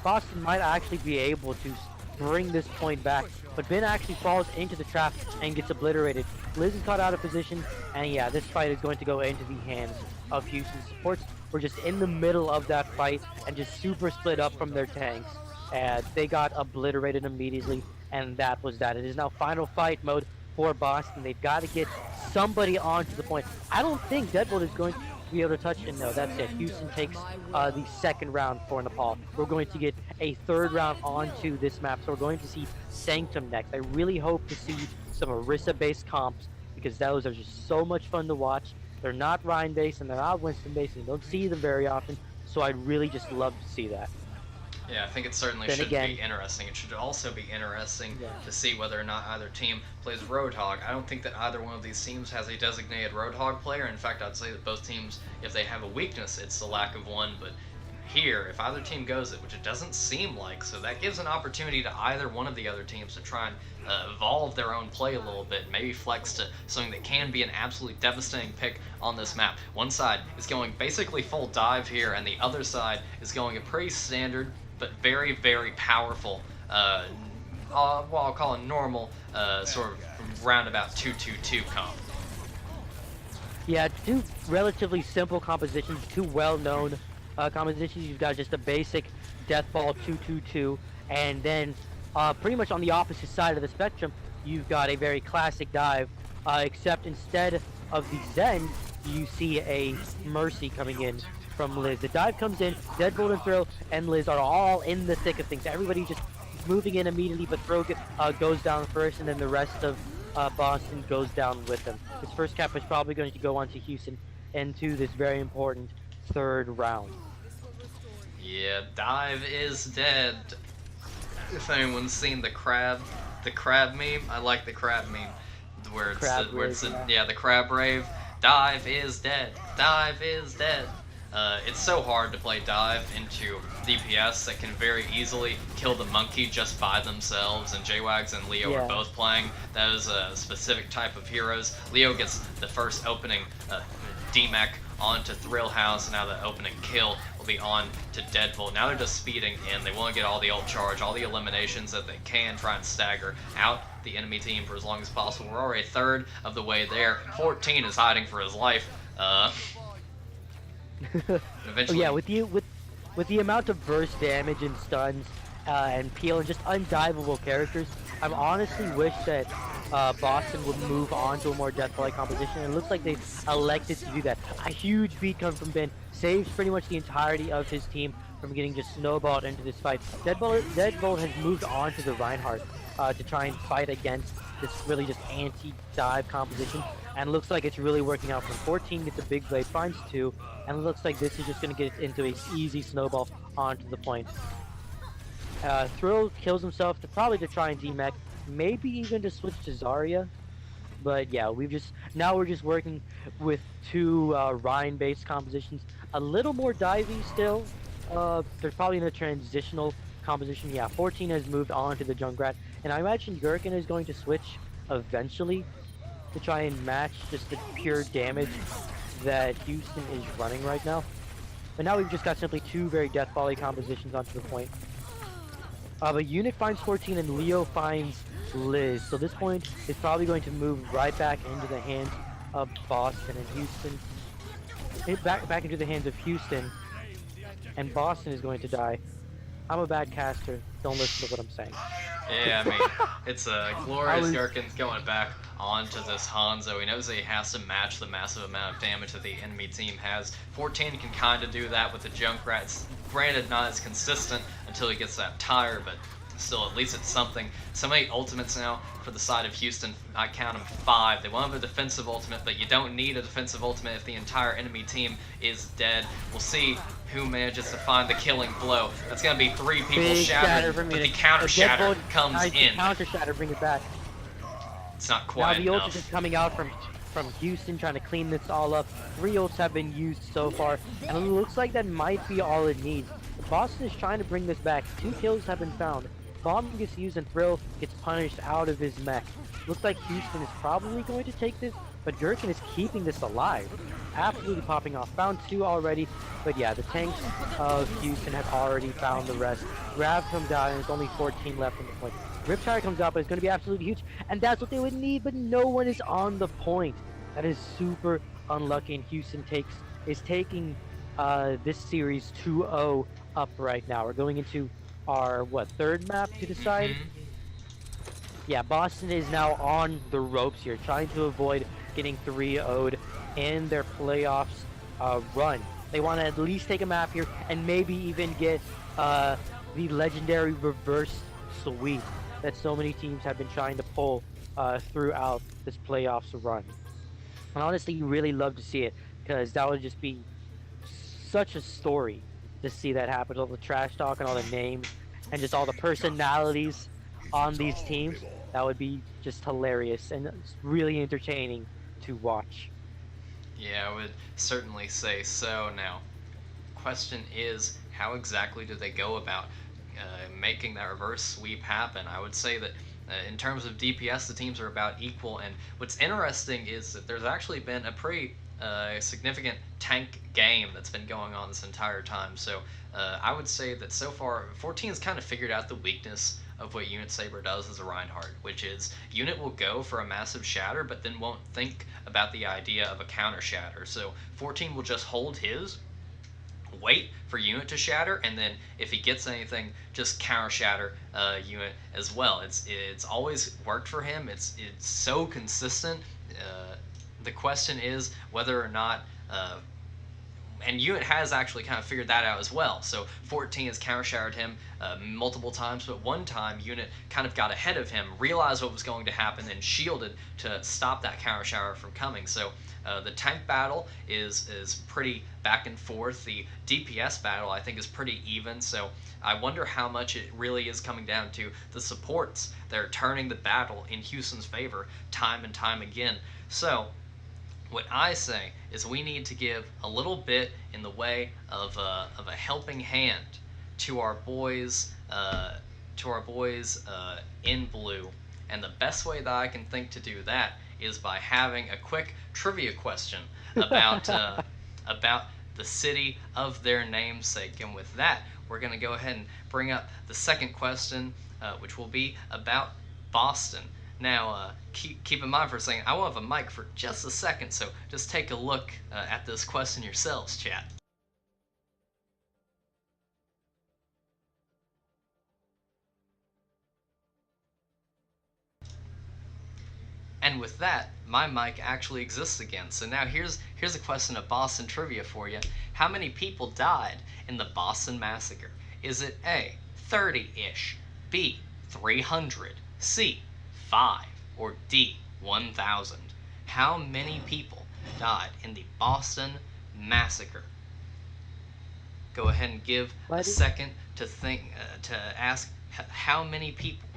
B: Boston might actually be able to bring this point back, but Ben actually falls into the trap and gets obliterated. Liz is caught out of position, and yeah, this fight is going to go into the hands of Houston's supports. We're just in the middle of that fight and just super split up from their tanks, and they got obliterated immediately, and that was that. It is now final fight mode for Boston. They've got to get somebody onto the point. I don't think Deadbolt is going to be able to touch it. No, that's it. Houston takes the second round for Nepal. We're going to get a third round onto this map, so we're going to see Sanctum next. I really hope to see some Orisa-based comps, because those are just so much fun to watch. They're not Rhine-based, and they're not Winston-based, and you don't see them very often, so I'd really just love to see that.
A: Yeah, I think it certainly should be interesting. It should also be interesting to see whether or not either team plays Roadhog. I don't think that either one of these teams has a designated Roadhog player. In fact, I'd say that both teams, if they have a weakness, it's the lack of one. But here, if either team goes it, which it doesn't seem like, so that gives an opportunity to either one of the other teams to try and evolve their own play a little bit, maybe flex to something that can be an absolutely devastating pick on this map. One side is going basically full dive here, and the other side is going a pretty standard but very, very powerful, well, I'll call it normal, sort of roundabout 2-2-2 comp.
B: Yeah, two relatively simple compositions, two well-known compositions. You've got just a basic Deathball 2-2-2, and then pretty much on the opposite side of the spectrum, you've got a very classic dive, except instead of the Zen, you see a Mercy coming in from Liz. The dive comes in, Deadbolt and Throw and Liz are all in the thick of things. Everybody just moving in immediately, but Throw goes down first, and then the rest of Boston goes down with them. His first cap is probably going to go on to Houston into this very important third round.
A: Yeah, dive is dead. If anyone's seen the crab meme, I like the crab meme, where it's the crab rave. Dive is dead. Dive is dead. It's so hard to play dive into DPS that can very easily kill the monkey just by themselves, and JWags and Leo are both playing those specific type of heroes. Leo gets the first opening DMAC onto Thrill House, and now the opening kill will be on to Deadbolt. Now they're just speeding in. They want to get all the ult charge, all the eliminations that they can, try and stagger out the enemy team for as long as possible. We're already a third of the way there. 14 is hiding for his life. Eventually.
B: Yeah, with the amount of burst damage and stuns and peel and just undivable characters, I honestly wish that Boston would move on to a more death-like composition. And it looks like they've elected to do that. A huge beat comes from Ben, saves pretty much the entirety of his team from getting just snowballed into this fight. Deadbolt has moved on to the Reinhardt to try and fight against this really just anti-dive composition, and looks like it's really working out. From 14 gets a big blade, finds 2, and it looks like this is just going to get into an easy snowball onto the point. Thrill kills himself probably to try and DMAC, maybe even to switch to Zarya. But yeah, we're just working with two Rhine-based compositions, a little more divey still. They're probably in a transitional composition. Yeah, 14 has moved on to the Junkrat, and I imagine Gherkin is going to switch eventually to try and match just the pure damage that Houston is running right now. But now we've just got simply two very death volley compositions onto the point. But Unit finds 14 and Leo finds Liz. So this point is probably going to move right back into the hands of Boston and Houston. Back into the hands of Houston. and Boston is going to die. I'm a bad caster. Don't listen to what I'm saying.
A: Yeah, I mean, it's a
B: I
A: glorious
B: was
A: Gherkin's going back onto this Hanzo. He knows that he has to match the massive amount of damage that the enemy team has. 14 can kind of do that with the Junkrats. Granted, not as consistent until he gets that tire, but still, at least it's something. So many ultimates now for the side of Houston. I count them 5. They won't have a defensive ultimate, but you don't need a defensive ultimate if the entire enemy team is dead. We'll see who manages to find the killing blow. That's going to be 3 people
B: big
A: shattered,
B: from
A: but the
B: Unit.
A: counter
B: A
A: shatter
B: deadbolt
A: comes
B: tries to
A: in.
B: Counter shatter, bring it back.
A: It's not
B: Now
A: quite
B: the ult
A: enough.
B: is just coming out from Houston, trying to clean this all up. 3 ults have been used so far, and it looks like that might be all it needs. Boston is trying to bring this back. 2 kills have been found. Bomb gets used and Thrill gets punished out of his mech. Looks like Houston is probably going to take this, but Gherkin is keeping this alive. Absolutely popping off. Found 2 already, but yeah, the tanks of Houston have already found the rest. Grav comes out and there's only 14 left on the point. Riptire comes out, but it's going to be absolutely huge, and that's what they would need, but no one is on the point. That is super unlucky, and Houston is taking this series 2-0 up right now. We're going into our, third map to decide? Yeah, Boston is now on the ropes here, trying to avoid getting 3-0'd in their playoffs run. They want to at least take a map here and maybe even get the legendary reverse sweep that so many teams have been trying to pull throughout this playoffs run. And honestly, you really love to see it, because that would just be such a story to see that happen. All the trash talk and all the names and just all the personalities on these teams. That would be just hilarious and it's really entertaining to watch.
A: Yeah, I would certainly say so. Now, question is, how exactly do they go about making that reverse sweep happen? I would say that in terms of DPS, the teams are about equal, and what's interesting is that there's actually been a pretty significant tank game that's been going on this entire time. So I would say that so far, 14 has kind of figured out the weakness of what Unit Saber does as a Reinhardt, which is Unit will go for a massive shatter, but then won't think about the idea of a counter shatter. So 14 will just hold his, wait for Unit to shatter, and then if he gets anything, just counter shatter Unit as well. It's always worked for him. It's so consistent. The question is whether or not and Unit has actually kind of figured that out as well. So 14 has counter showered him multiple times, but one time Unit kind of got ahead of him, realized what was going to happen, and shielded to stop that counter shower from coming. So the tank battle is pretty back and forth. The DPS battle, I think, is pretty even. So I wonder how much it really is coming down to the supports. They're turning the battle in Houston's favor time and time again. So what I say is we need to give a little bit in the way of a helping hand to our boys in blue, and the best way that I can think to do that is by having a quick trivia question about about the city of their namesake. And with that, we're going to go ahead and bring up the second question, which will be about Boston. Now, keep in mind for a second, I will have a mic for just a second, so just take a look at this question yourselves, chat. And with that, my mic actually exists again. So now here's a question of Boston trivia for you. How many people died in the Boston Massacre? Is it A, 30-ish, B, 300, C, 5, or D, 1,000? How many people died in the Boston Massacre? Go ahead and give a second to think, to ask how many people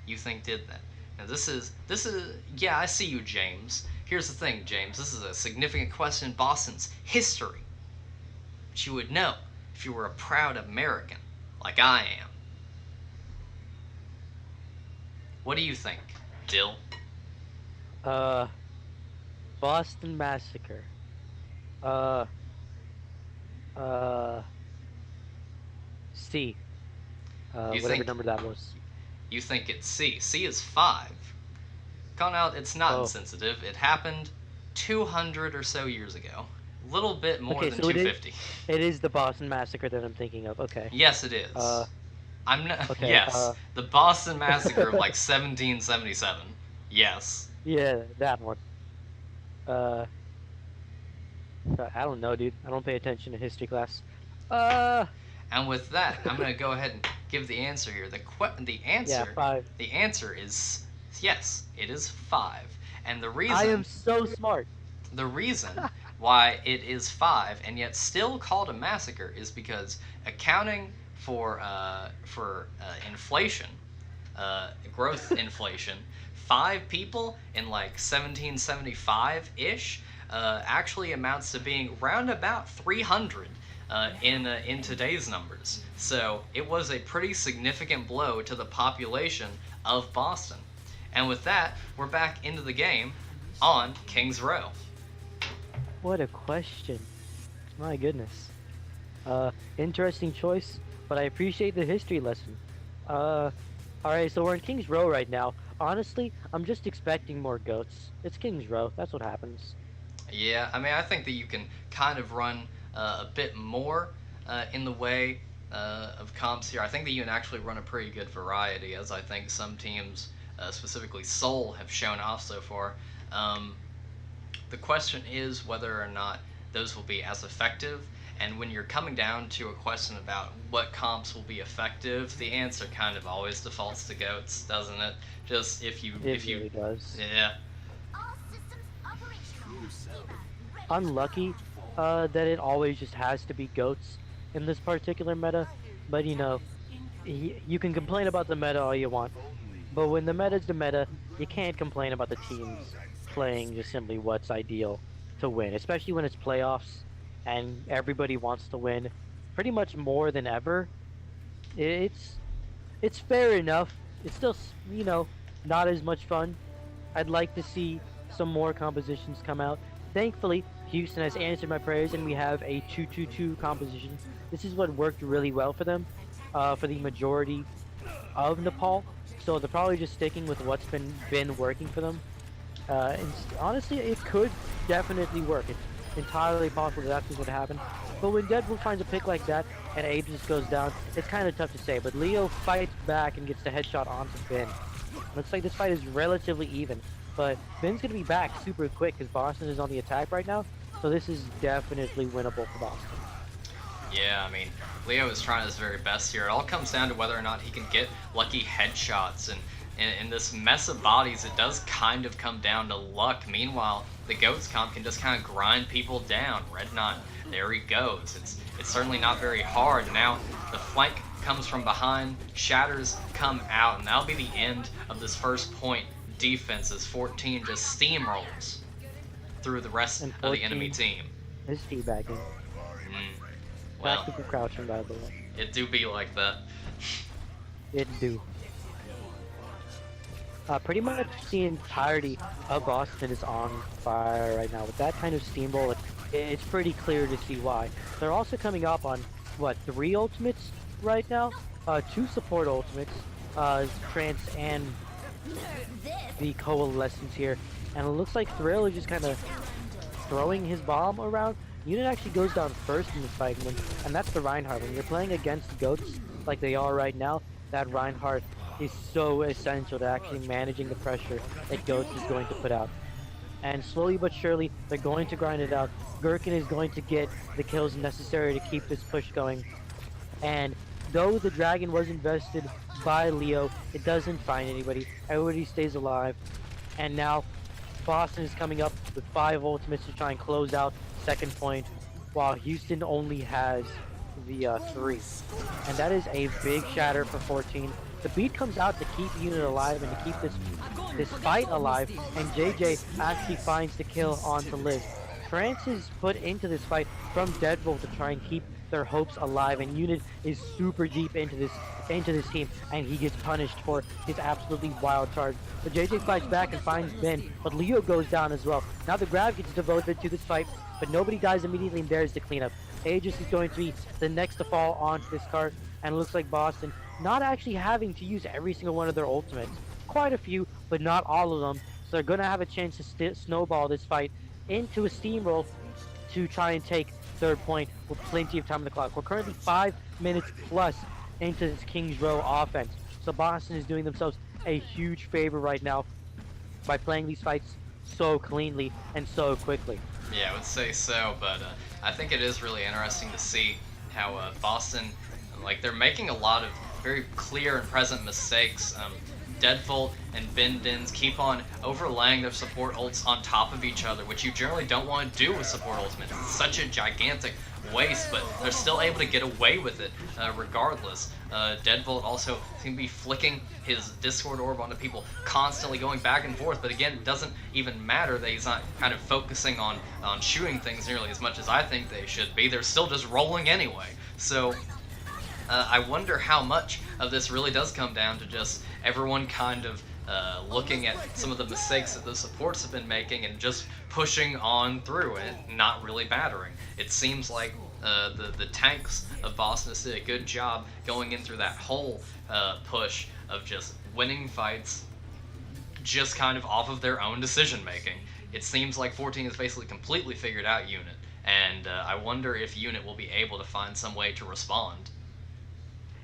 A: you think did that. Now this is yeah, I see you, James. Here's the thing, James. This is a significant question in Boston's history, which you would know if you were a proud American like I am. What do you think, Dill?
B: Boston Massacre. Uh, uh, C.
A: You
B: Whatever
A: think
B: number that was.
A: you think it's C. C is 5. Gone out, it's not
B: Oh,
A: insensitive. It happened 200 or so years ago. Little bit more
B: Okay,
A: than
B: so
A: 250.
B: it is the Boston Massacre that I'm thinking of. Okay.
A: Yes, it is.
B: Uh,
A: I'm not.
B: okay.
A: Yes, the Boston Massacre of like 1777. Yes.
B: Yeah, that one. Uh, I don't know, dude. I don't pay attention to history class. Uh,
A: And with that, I'm gonna go ahead and give the answer here.
B: yeah, 5.
A: The answer is yes. It is 5. And
B: I am so smart.
A: the reason why it is 5 and yet still called a massacre is because accounting for inflation, growth inflation, 5 people in like 1775 ish actually amounts to being round about 300 in today's numbers. So it was a pretty significant blow to the population of Boston. And with that, we're back into the game on Kings Row.
B: What a question. My goodness. Interesting choice, but I appreciate the history lesson. Alright, so we're in King's Row right now. Honestly, I'm just expecting more goats. It's King's Row, that's what happens.
A: Yeah, I mean, I think that you can kind of run a bit more in the way of comps here. I think that you can actually run a pretty good variety, as I think some teams, specifically Seoul, have shown off so far. The question is whether or not those will be as effective. And when you're coming down to a question about what comps will be effective, the answer kind of always defaults to goats, doesn't it? Just if you
B: Really does.
A: yeah.
B: I'm lucky that it always just has to be goats in this particular meta, but you know, you can complain about the meta all you want, but when the meta's the meta, you can't complain about the teams playing just simply what's ideal to win, especially when it's playoffs and everybody wants to win pretty much more than ever. It's fair enough. It's still, you know, not as much fun. I'd like to see some more compositions come out. Thankfully, Houston has answered my prayers and we have a 2-2-2 composition. This is what worked really well for them, for the majority of Nepal. So they're probably just sticking with what's been working for them. And honestly, it could definitely work. It's entirely possible that that's what happened. But when Deadpool finds a pick like that and Abe just goes down, it's kind of tough to say. But Leo fights back and gets the headshot onto Ben. Looks like this fight is relatively even. But Ben's going to be back super quick because Boston is on the attack right now. So this is definitely winnable for Boston.
A: Yeah, I mean, Leo is trying his very best here. It all comes down to whether or not he can get lucky headshots. And in this mess of bodies, it does kind of come down to luck. Meanwhile, the Goats comp can just kind of grind people down. Red Knot, there he goes. It's certainly not very hard. Now, the flank comes from behind. Shatters come out. And that'll be the end of this first point defense as 14 just steamrolls through the rest of the enemy team.
B: Is teabagging.
A: Well,
B: Tactical crouching, by the way.
A: it do be like that.
B: It do. Pretty much the entirety of Boston is on fire right now. With that kind of steamroll, it's pretty clear to see why. They're also coming up on, what, 3 ultimates right now? 2 support ultimates, Trance and the Coalescence here. And it looks like Thrill is just kind of throwing his bomb around. Unit actually goes down first in this fight, and that's the Reinhardt. When you're playing against Goats like they are right now, that Reinhardt is so essential to actually managing the pressure that Goats is going to put out. And slowly but surely, they're going to grind it out. Gherkin is going to get the kills necessary to keep this push going. And though the Dragon was invested by Leo, it doesn't find anybody. Everybody stays alive. And now, Boston is coming up with 5 ultimates to try and close out second point, while Houston only has the 3. And that is a big shatter for 14. The beat comes out to keep Unit alive and to keep this fight alive, and JJ actually finds the kill onto Liz. France is put into this fight from Deadpool to try and keep their hopes alive, and Unit is super deep into this team, and he gets punished for his absolutely wild charge. But JJ fights back and finds Ben, but Leo goes down as well. Now the grab gets devoted to this fight, but nobody dies immediately, and there's the cleanup. Aegis is going to be the next to fall onto this cart, and it looks like Boston not actually having to use every single one of their ultimates. Quite a few, but not all of them. So they're going to have a chance to snowball this fight into a steamroll. to try and take third point with plenty of time on the clock. We're currently 5 minutes plus into this Kings Row offense. So Boston is doing themselves a huge favor right now by playing these fights so cleanly and so quickly.
A: Yeah, I would say so, but I think it is really interesting to see how Boston, like, they're making a lot of very clear and present mistakes. Deadbolt and Bindins keep on overlaying their support ults on top of each other, which you generally don't want to do with support ultimates. It's such a gigantic waste, but they're still able to get away with it regardless. Deadbolt also seems to be flicking his Discord orb onto people, constantly going back and forth, but again, it doesn't even matter that he's not kind of focusing on shooting things nearly as much as I think they should be. They're still just rolling anyway. So I wonder how much of this really does come down to just everyone kind of looking at some of the mistakes that the supports have been making and just pushing on through and not really battering. It seems like the tanks of Boston did a good job going in through that whole push of just winning fights just kind of off of their own decision making. It seems like 14 has basically completely figured out Unit, and I wonder if Unit will be able to find some way to respond.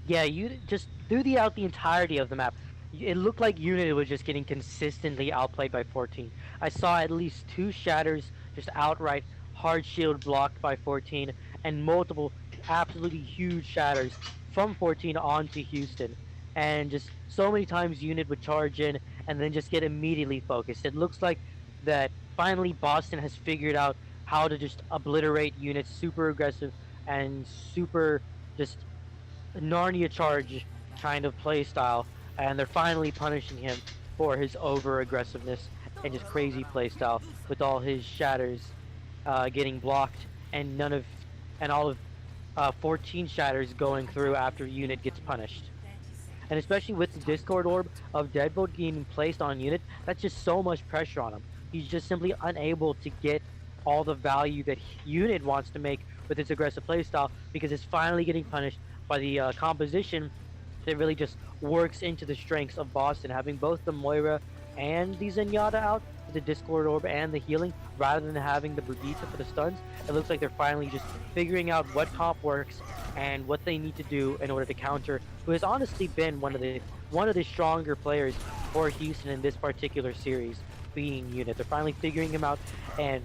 B: Yeah, you just through the entirety of the map, it looked like Unit was just getting consistently outplayed by 14. I saw at least 2 shatters just outright hard shield blocked by 14, and multiple absolutely huge shatters from 14 onto Houston. And just so many times Unit would charge in and then just get immediately focused. It looks like that finally Boston has figured out how to just obliterate Unit's super aggressive and super just Narnia charge kind of play style, and they're finally punishing him for his over aggressiveness and just crazy play style with all his shatters getting blocked and all of 14 shatters going through after Unit gets punished. And especially with the Discord orb of Deadbolt being placed on Unit, that's just so much pressure on him. He's just simply unable to get all the value that Unit wants to make with its aggressive playstyle because it's finally getting punished by the composition that really just works into the strengths of Boston, having both the Moira and the Zenyatta out, the Discord Orb and the healing, rather than having the Brigitte for the stuns. It looks like they're finally just figuring out what comp works and what they need to do in order to counter who has honestly been one of the stronger players for Houston in this particular series, being Unit. They're finally figuring him out and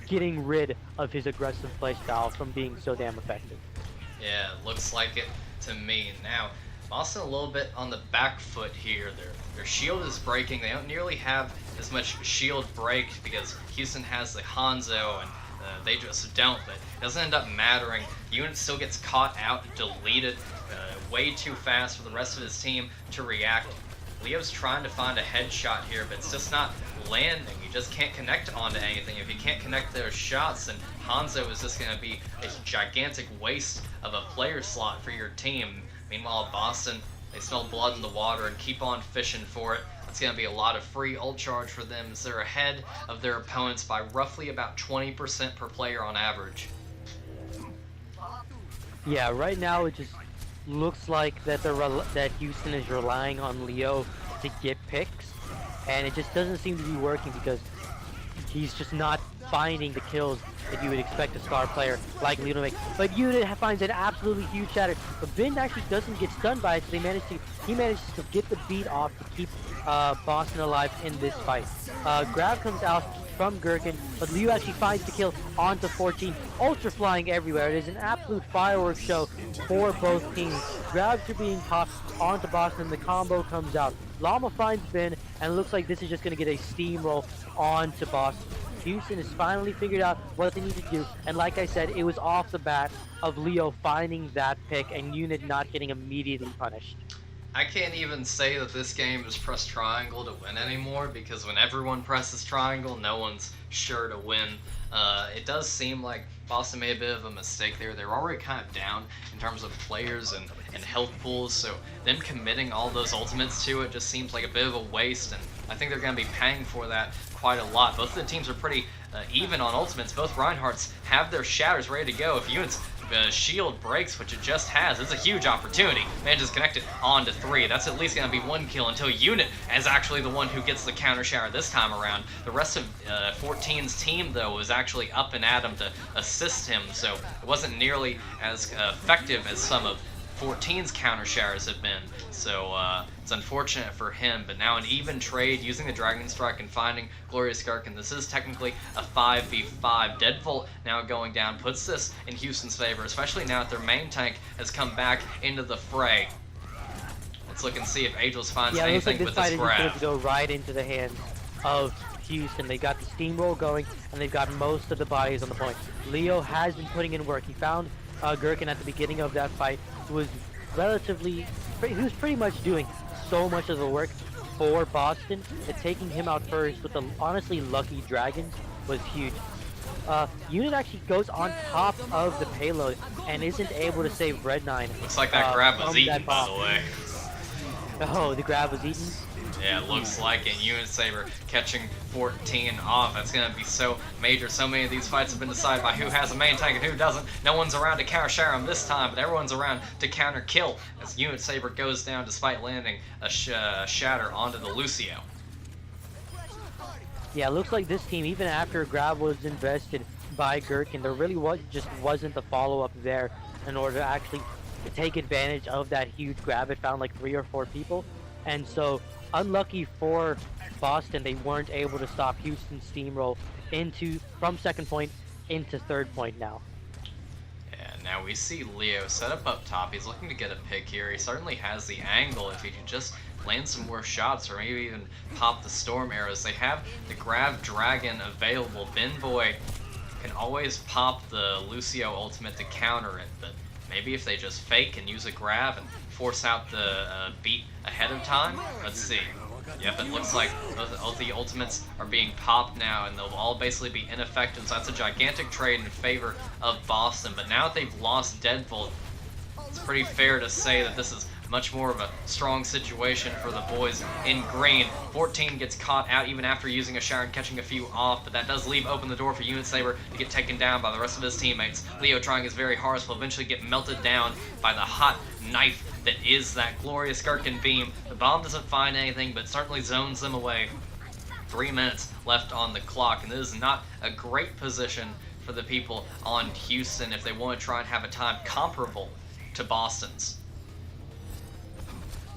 B: getting rid of his aggressive playstyle from being so damn effective.
A: Yeah, looks like it to me. Now, Boston a little bit on the back foot here. Their shield is breaking. They don't nearly have as much shield break because Houston has the Hanzo and they just don't, but it doesn't end up mattering. Unit still gets caught out, deleted way too fast for the rest of his team to react. Leo's trying to find a headshot here, but it's just not landing. You just can't connect onto anything. If you can't connect those shots, then Hanzo is just going to be a gigantic waste of a player slot for your team. Meanwhile, Boston, they smell blood in the water and keep on fishing for it. It's going to be a lot of free ult charge for them as they're ahead of their opponents by roughly about 20% per player on average.
B: Yeah, right now it just looks like that that Houston is relying on Leo to get picks, and it just doesn't seem to be working because he's just not finding the kills that you would expect a star player like Leo to make. But Unit finds an absolutely huge shatter, but Ben actually doesn't get stunned by it, so he manages to get the beat off to keep Boston alive in this fight. Grab comes out from Gherkin, but Liu actually finds the kill onto 14. Ultra flying everywhere. It is an absolute fireworks show for both teams. Grabs are being popped onto Boston, and the combo comes out. Llama finds Ben, and it looks like this is just going to get a steamroll onto Boston. Houston has finally figured out what they need to do, and like I said, it was off the bat of Leo finding that pick and Unit not getting immediately punished.
A: I can't even say that this game is press triangle to win anymore, because when everyone presses triangle, no one's sure to win. It does seem like Boston made a bit of a mistake there. They were already kind of down in terms of players and health pools, so them committing all those ultimates to it just seems like a bit of a waste, and I think they're going to be paying for that quite a lot. Both of the teams are pretty even on ultimates. Both Reinhardts have their shatters ready to go. If Unit's shield breaks, which it just has. It's a huge opportunity. Manages to connect it on to 3. That's at least going to be 1 kill until Unit is actually the one who gets the counter shower this time around. The rest of 14's team, though, was actually up and at him to assist him, so it wasn't nearly as effective as some of 14's counter showers have been, so it's unfortunate for him. But now an even trade using the Dragon Strike and finding Glorious Gherkin. This is technically a 5v5. Deadbolt now going down puts this in Houston's favor, especially now that their main tank has come back into the fray. Let's look and see if Angels finds anything with this grab.
B: Yeah, it looks like this fight is going to go right into the hands of Houston. They got the steamroll going, and they've got most of the bodies on the point. Leo has been putting in work. He found Gherkin at the beginning of that fight, who was pretty much doing so much of the work for Boston that taking him out first with the honestly lucky Dragons was huge. Unit actually goes on top of the payload and isn't able to save Red9.
A: Looks like that grab was eaten, by the way.
B: Oh, the grab was eaten?
A: Yeah, it looks like it. Unit Saber catching 14 off. That's going to be so major. So many of these fights have been decided by who has a main tank and who doesn't. No one's around to counter share him this time, but everyone's around to counter kill as Unit Saber goes down despite landing a shatter onto the Lucio.
B: Yeah, it looks like this team, even after a grab was invested by Gherkin, there really wasn't the follow-up there in order to actually take advantage of that huge grab. It found like 3 or 4 people, and so unlucky for Boston, they weren't able to stop Houston's steamroll from second point into third point now.
A: Yeah, now we see Leo set up top. He's looking to get a pick here. He certainly has the angle if he can just land some more shots or maybe even pop the storm arrows. They have the grab dragon available. Benboy can always pop the Lucio ultimate to counter it, but maybe if they just fake and use a grab and force out the beat ahead of time. Let's see. Yep, it looks like the ultimates are being popped now, and they'll all basically be ineffective. So that's a gigantic trade in favor of Boston. But now that they've lost Deadbolt, it's pretty fair to say that this is much more of a strong situation for the boys in green. 14 gets caught out even after using a shower and catching a few off, but that does leave open the door for Unit Saber to get taken down by the rest of his teammates. Leo trying his very hardest will eventually get melted down by the hot knife that is that Glorious Gherkin beam. The bomb doesn't find anything, but certainly zones them away. 3 minutes left on the clock, and this is not a great position for the people on Houston if they want to try and have a time comparable to Boston's.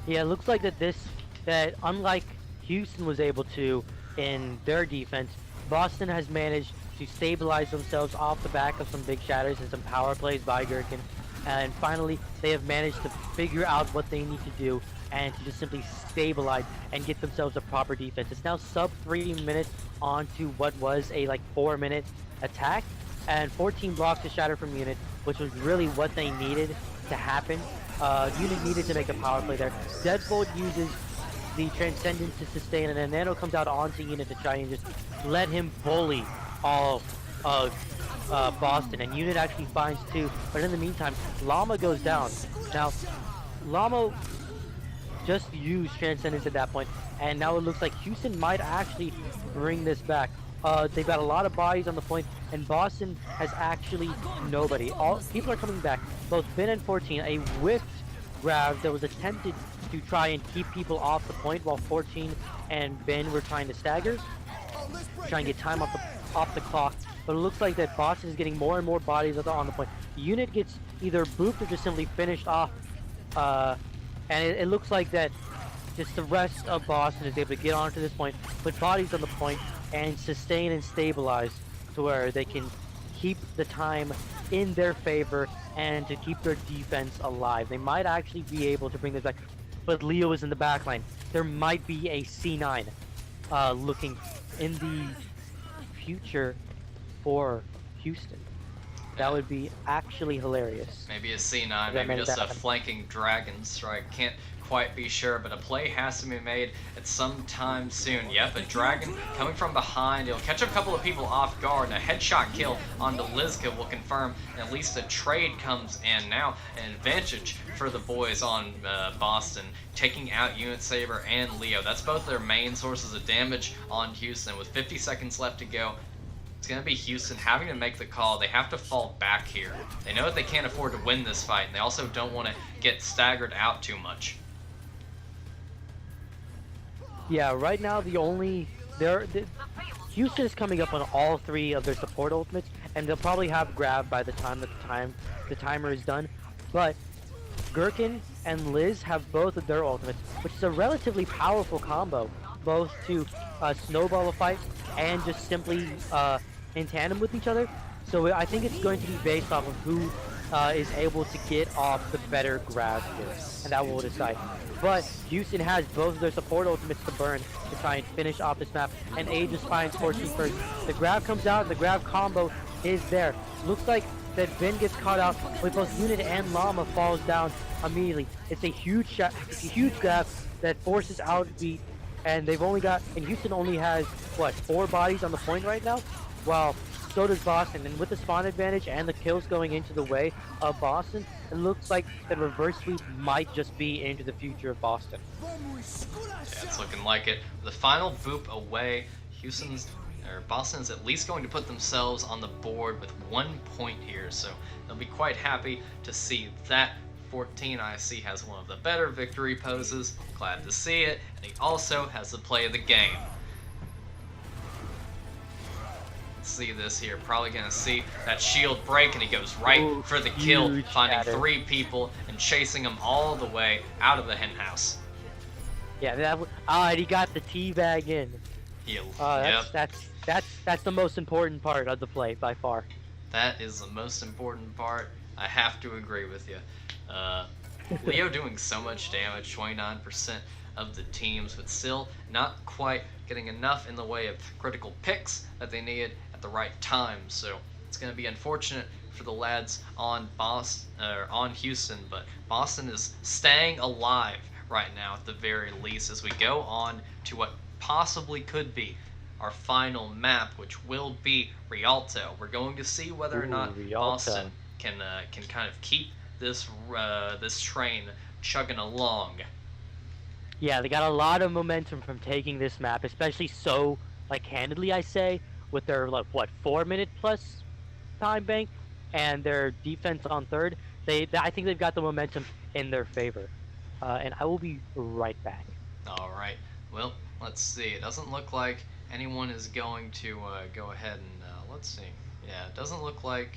B: Yeah, it looks like that unlike Houston was able to in their defense, Boston has managed to stabilize themselves off the back of some big shatters and some power plays by Gherkin. And finally, they have managed to figure out what they need to do and to just simply stabilize and get themselves a proper defense. It's now sub 3 minutes onto what was a 4-minute attack, and 14 blocks to shatter from Unit, which was really what they needed to happen. Unit needed to make a power play there. Deadbolt uses the Transcendence to sustain, and then Nano comes out onto Unit to try and just let him bully all of Boston, and Unit actually finds 2, but in the meantime, Llama goes down. Now, Llama just used Transcendence at that point, and now it looks like Houston might actually bring this back. They've got a lot of bodies on the point, and Boston has actually nobody. All people are coming back. Both Ben and 14, a whiffed grab that was attempted to try and keep people off the point, while 14 and Ben were trying to stagger, trying to get time off the clock. But it looks like that Boston is getting more and more bodies on the point. The Unit gets either booped or just simply finished off, and it looks like that just the rest of Boston is able to get onto this point, put bodies on the point, and sustain and stabilize to where they can keep the time in their favor and to keep their defense alive. They might actually be able to bring this back, but Leo is in the back line. There might be a C9 looking in the future for Houston. That would be actually hilarious.
A: Maybe a C9, maybe just a flanking Dragon Strike. Can't quite be sure, but a play has to be made at some time soon. Yep, a Dragon coming from behind. He'll catch a couple of people off guard. A headshot kill onto Lizka will confirm at least a trade comes in. Now an advantage for the boys on Boston, taking out Unit Saber and Leo. That's both their main sources of damage on Houston. With 50 seconds left to go, it's going to be Houston having to make the call. They have to fall back here. They know that they can't afford to win this fight, and they also don't want to get staggered out too much.
B: Yeah, right now Houston is coming up on all 3 of their support ultimates, and they'll probably have grab by the time the timer is done. But Gherkin and Liz have both of their ultimates, which is a relatively powerful combo, both to snowball a fight and just simply in tandem with each other. So I think it's going to be based off of who is able to get off the better grab here, and that will decide. But Houston has both of their support ultimates to burn to try and finish off this map, and A just finds Fortune first. The grab comes out, and the grab combo is there. Looks like that Ben gets caught out, but both Unit and Llama falls down immediately. It's a huge shot, it's a huge grab that forces out Beat, and Houston only has, what, 4 bodies on the point right now? While so does Boston, and with the spawn advantage and the kills going into the way of Boston, it looks like the reverse sweep might just be into the future of Boston.
A: Yeah, it's looking like it. The final boop away, Boston's at least going to put themselves on the board with 1 point here, so they'll be quite happy to see that. 14 IC has one of the better victory poses, glad to see it, and he also has the play of the game. See this here, probably gonna see that shield break, and he goes right for the kill, finding 3 people and chasing them all the way out of the hen house.
B: Yeah, and he got the teabag in. That's the most important part of the play by far.
A: That is the most important part. I have to agree with you. Leo doing so much damage, 29% of the teams, but still not quite getting enough in the way of critical picks that they needed at the right time. So it's going to be unfortunate for the lads on Houston, but Boston is staying alive right now at the very least as we go on to what possibly could be our final map, which will be Rialto. We're going to see whether or not
B: Rialto.
A: Boston can kind of keep this train chugging along.
B: Yeah, they got a lot of momentum from taking this map, especially so handedly, I say, with their 4-minute plus time bank and their defense on third. I think they've got the momentum in their favor, and I will be right back.
A: All right. Well, let's see. It doesn't look like anyone is going to go ahead and let's see. Yeah, it doesn't look like.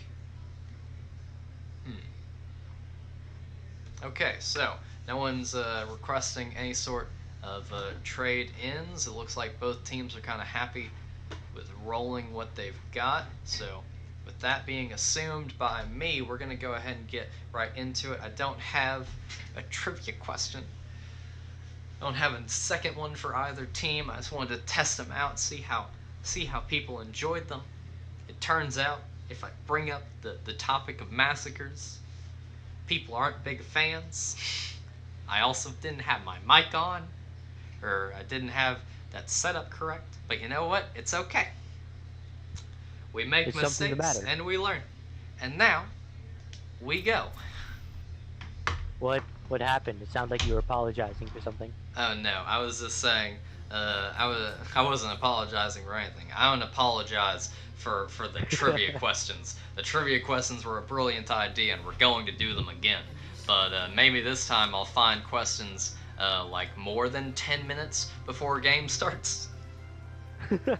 A: Okay, so no one's requesting any sort of trade-ins. It looks like both teams are kind of happy with rolling what they've got. So with that being assumed by me, we're going to go ahead and get right into it. I don't have a trivia question. I don't have a second one for either team. I just wanted to test them out, see how people enjoyed them. It turns out, if I bring up the topic of massacres, people aren't big fans. I also didn't have my mic on, or I didn't have that setup correct. But you know what? It's okay. We make mistakes and we learn. And now, we go.
B: What happened? It sounded like you were apologizing for something.
A: Oh no, I was just saying, I wasn't apologizing for anything. I don't apologize for the trivia questions. The trivia questions were a brilliant idea, and we're going to do them again. But maybe this time I'll find questions more than 10 minutes before a game starts. And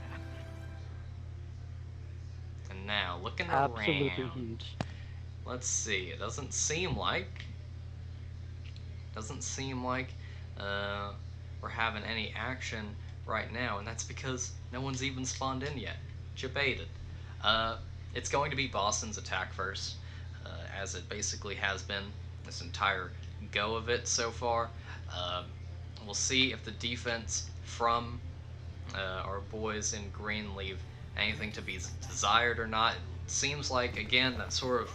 A: now, looking around.
B: Absolutely huge.
A: Let's see. It doesn't seem like we're having any action right now, and that's because no one's even spawned in yet. Debated. It's going to be Boston's attack first, as it basically has been this entire go of it so far. We'll see if the defense from our boys in green leave anything to be desired or not. It seems like, again, that sort of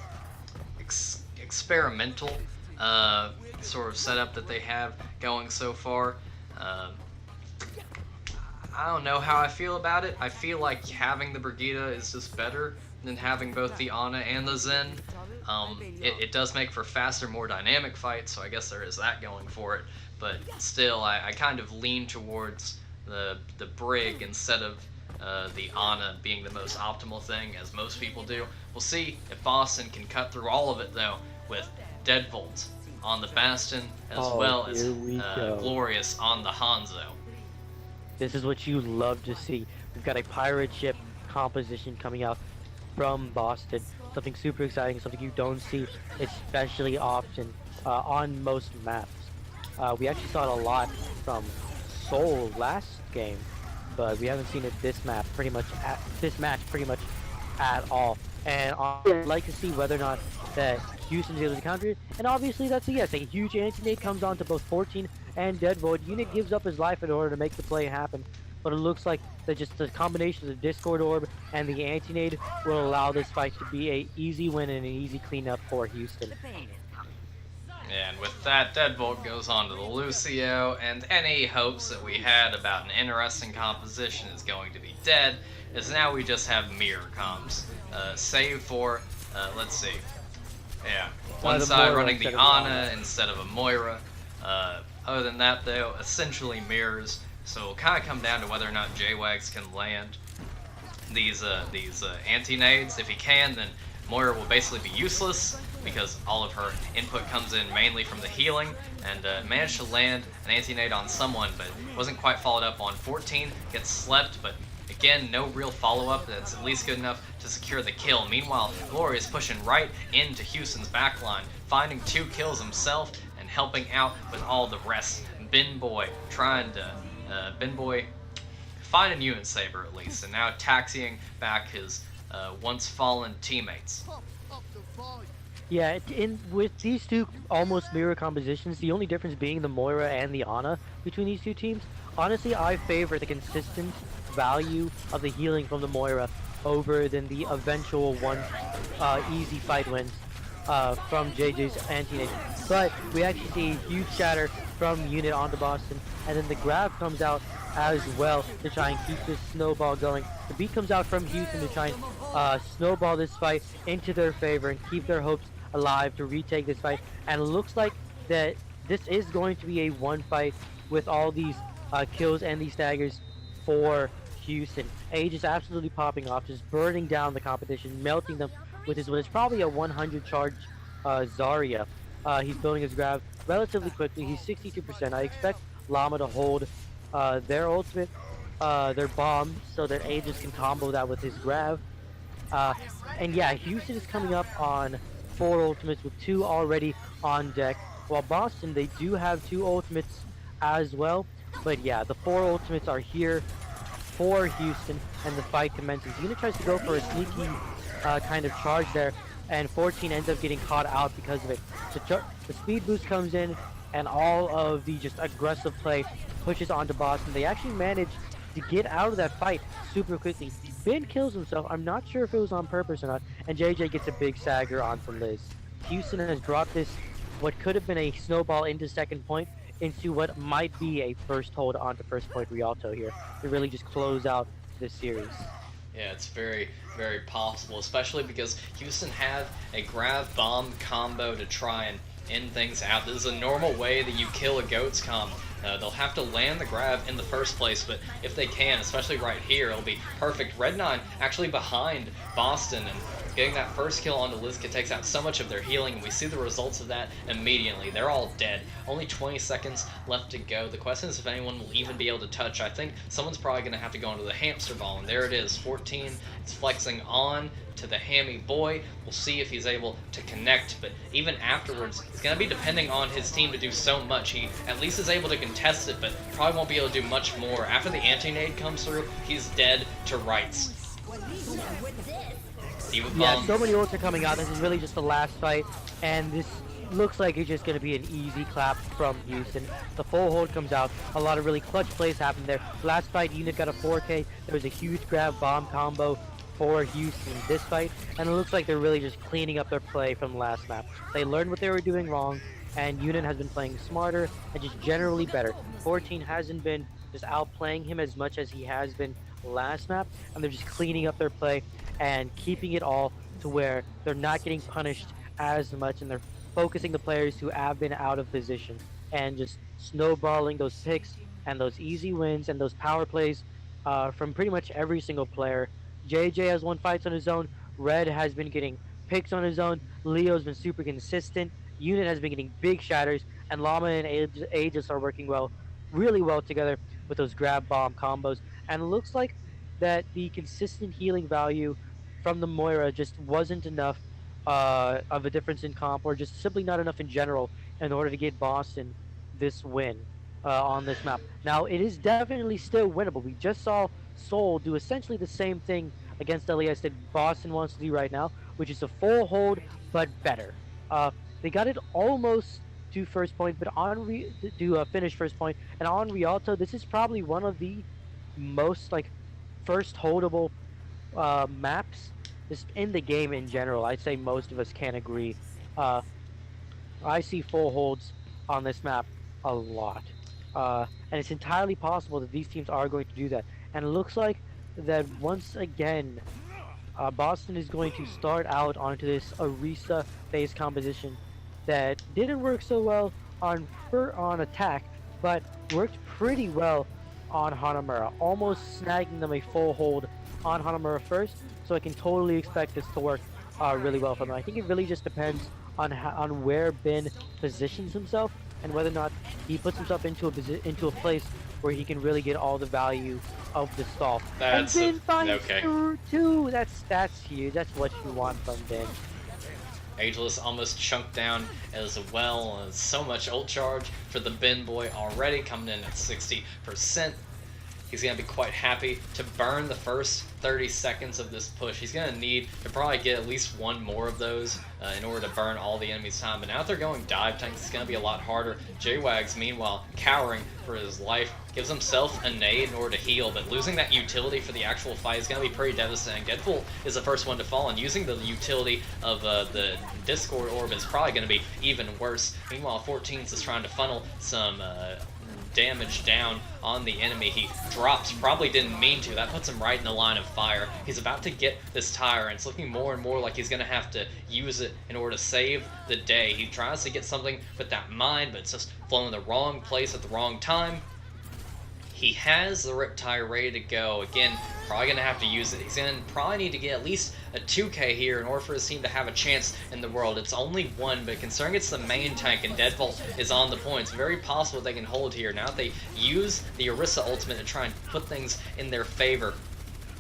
A: experimental sort of setup that they have going so far. I don't know how I feel about it. I feel like having the Brigida is just better than having both the Ana and the Zen. It does make for faster, more dynamic fights, so I guess there is that going for it. But still, I kind of lean towards the Brig instead of the Ana being the most optimal thing, as most people do. We'll see if Boston can cut through all of it, though, with Deadbolt on the Bastion, as
B: Oh,
A: well as
B: here we go.
A: Glorious on the Hanzo.
B: This is what you love to see. We've got a pirate ship composition coming out from Boston. Something super exciting, something you don't see especially often on most maps. We actually saw it a lot from Seoul last game, but we haven't seen it this match pretty much at all. And I'd like to see whether or not that Houston's able to counter it. And obviously that's a yes. A huge anti-nade comes on to both 14 and Deadbolt. Unit gives up his life in order to make the play happen. But it looks like that just the combination of the Discord Orb and the anti-nade will allow this fight to be a easy win and an easy cleanup for Houston.
A: And with that, Deadbolt goes on to the Lucio, and any hopes that we had about an interesting composition is going to be dead, as now we just have mirror comms. Save for, let's see, yeah, one side running the Ana instead of a Moira. Other than that, though, essentially mirrors, so it'll kind of come down to whether or not JWags can land these anti-nades. If he can, then Moira will basically be useless, because all of her input comes in mainly from the healing, and managed to land an anti-nade on someone, but wasn't quite followed up on. 14 gets slept, but again, no real follow-up that's at least good enough to secure the kill. Meanwhile, Glory is pushing right into Houston's backline, finding 2 kills himself and helping out with all the rest. Bin Boy trying to find a unit saver at least, and now taxiing back his once fallen teammates.
B: Yeah, with these two almost mirror compositions, the only difference being the Moira and the Ana between these two teams. Honestly, I favor the consistent value of the healing from the Moira over than the eventual one easy fight wins from JJ's anti-nade. But we actually see a huge shatter from unit onto Boston, and then the grab comes out as well to try and keep this snowball going. The beat comes out from Houston to try and snowball this fight into their favor and keep their hopes alive to retake this fight. And it looks like that this is going to be a one fight with all these kills and these daggers for Houston. Age is absolutely popping off, just burning down the competition, melting them with his what is probably a 100 charge Zarya. He's building his grab relatively quickly. He's 62%. I expect Llama to hold their ultimate, their bomb, so that Aegis can combo that with his grab. And yeah, Houston is coming up on 4 ultimates with 2 already on deck, while Boston, they do have 2 ultimates as well. But yeah, the 4 ultimates are here for Houston, and the fight commences. Unit tries to go for a sneaky kind of charge there, and 14 ends up getting caught out because of it. The speed boost comes in, and all of the just aggressive play pushes onto Boston. They actually manage to get out of that fight super quickly. Ben kills himself. I'm not sure if it was on purpose or not, and JJ gets a big sagger onto Liz. Houston has dropped this, what could have been a snowball into second point, into what might be a first hold onto first point Rialto here to really just close out this series.
A: Yeah, it's very, very possible, especially because Houston have a grab bomb combo to try and end things out. This is a normal way that you kill a goat's comp. They'll have to land the grab in the first place, but if they can, especially right here, it'll be perfect. Red9 actually behind Boston, and getting that first kill onto Lizka takes out so much of their healing, and we see the results of that immediately. They're all dead. Only 20 seconds left to go. The question is if anyone will even be able to touch. I think someone's probably going to have to go into the hamster ball, and there it is. 14 is flexing on to the hammy boy. We'll see if he's able to connect, but even afterwards, it's going to be depending on his team to do so much. He at least is able to contest it, but probably won't be able to do much more. After the anti-nade comes through, he's dead to rights.
B: Yeah, so many ults are coming out. This is really just the last fight, and this looks like it's just going to be an easy clap from Houston. The full hold comes out. A lot of really clutch plays happen there. Last fight, Unit got a 4K. There was a huge grab bomb combo for Houston in this fight, and it looks like they're really just cleaning up their play from last map. They learned what they were doing wrong, and Unit has been playing smarter and just generally better. 14 hasn't been just outplaying him as much as he has been last map, and they're just cleaning up their play and keeping it all to where they're not getting punished as much, and they're focusing the players who have been out of position and just snowballing those picks and those easy wins and those power plays from pretty much every single player. JJ has won fights on his own. Red has been getting picks on his own. Leo's been super consistent. Unit has been getting big shatters, and Llama and Aegis are working really well together with those grab bomb combos. And it looks like that the consistent healing value from the Moira just wasn't enough of a difference in comp, or just simply not enough in general, in order to get Boston this win on this map. Now, it is definitely still winnable. We just saw Seoul do essentially the same thing against LES that Boston wants to do right now, which is a full hold, but better. They got it almost to first point, but to finish first point, and on Rialto, this is probably one of the most like first holdable maps just in the game in general. I'd say most of us can agree. Uh, I see full holds on this map a lot. And it's entirely possible that these teams are going to do that. And it looks like that once again, Boston is going to start out onto this Orisa phase composition that didn't work so well on attack, but worked pretty well on Hanamura, almost snagging them a full hold on Hanamura first. So I can totally expect this to work really well for them. I think it really just depends on where Ben positions himself and whether or not he puts himself into a place where he can really get all the value of the stall.
A: That's
B: and Ben finds
A: okay.
B: two. That's huge. That's what you want from Ben.
A: Ageless almost chunked down as well. So much ult charge for the Ben boy already, coming in at 60%. He's going to be quite happy to burn the first 30 seconds of this push. He's going to need to probably get at least one more of those in order to burn all the enemy's time. But now that they're going dive tanks, it's going to be a lot harder. J-Wags, meanwhile, cowering for his life, gives himself a nade in order to heal. But losing that utility for the actual fight is going to be pretty devastating. Deadpool is the first one to fall, and using the utility of the Discord orb is probably going to be even worse. Meanwhile, 14's is trying to funnel some damage down on the enemy. He drops, probably didn't mean to. That puts him right in the line of fire. He's about to get this tire, and it's looking more and more like he's going to have to use it in order to save the day. He tries to get something with that mine, but it's just flown in the wrong place at the wrong time. He has the rip tire ready to go. Again, probably going to have to use it. He's going to probably need to get at least a 2k here in order for his team to have a chance in the world. It's only one, but considering it's the main tank and Deadbolt is on the point, it's very possible they can hold here. Now that they use the Orisa ultimate to try and put things in their favor,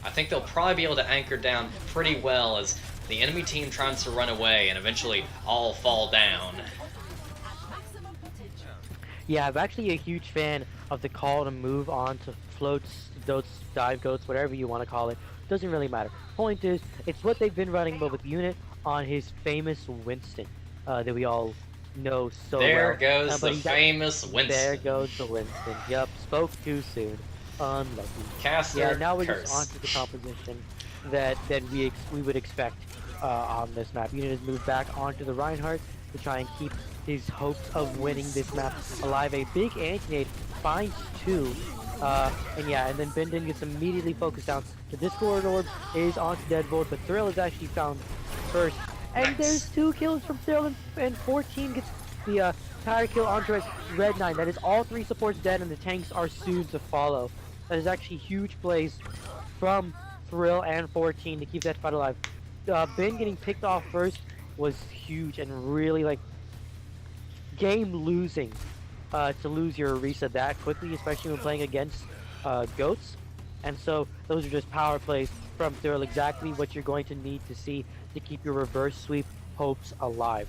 A: I think they'll probably be able to anchor down pretty well as the enemy team tries to run away and eventually all fall down.
B: Yeah, I'm actually a huge fan of the call to move on to floats, goats, dive goats, whatever you want to call it. Doesn't really matter. Point is, it's what they've been running, but with Unit on his famous Winston that we all know so
A: there
B: well.
A: There goes the famous Winston.
B: There goes the Winston. Yup, spoke too soon. Unlucky.
A: Caster
B: yeah, now we're
A: curse.
B: just onto the composition that we would expect on this map. Unit has moved back onto the Reinhardt to try and keep his hopes of winning this map alive. A big anti-nade finds two. And then Bindon gets immediately focused down. The Discord orb is onto Deadbolt, but Thrill is actually found first. And
A: nice.
B: There's 2 kills from Thrill, and 14 gets the tire kill onto Red 9. That is all 3 supports dead, and the tanks are soon to follow. That is actually huge plays from Thrill and 14 to keep that fight alive. Ben getting picked off first was huge and really like game losing to lose your Orisa that quickly, especially when playing against goats. And so those are just power plays from Thrill, exactly what you're going to need to see to keep your reverse sweep hopes alive.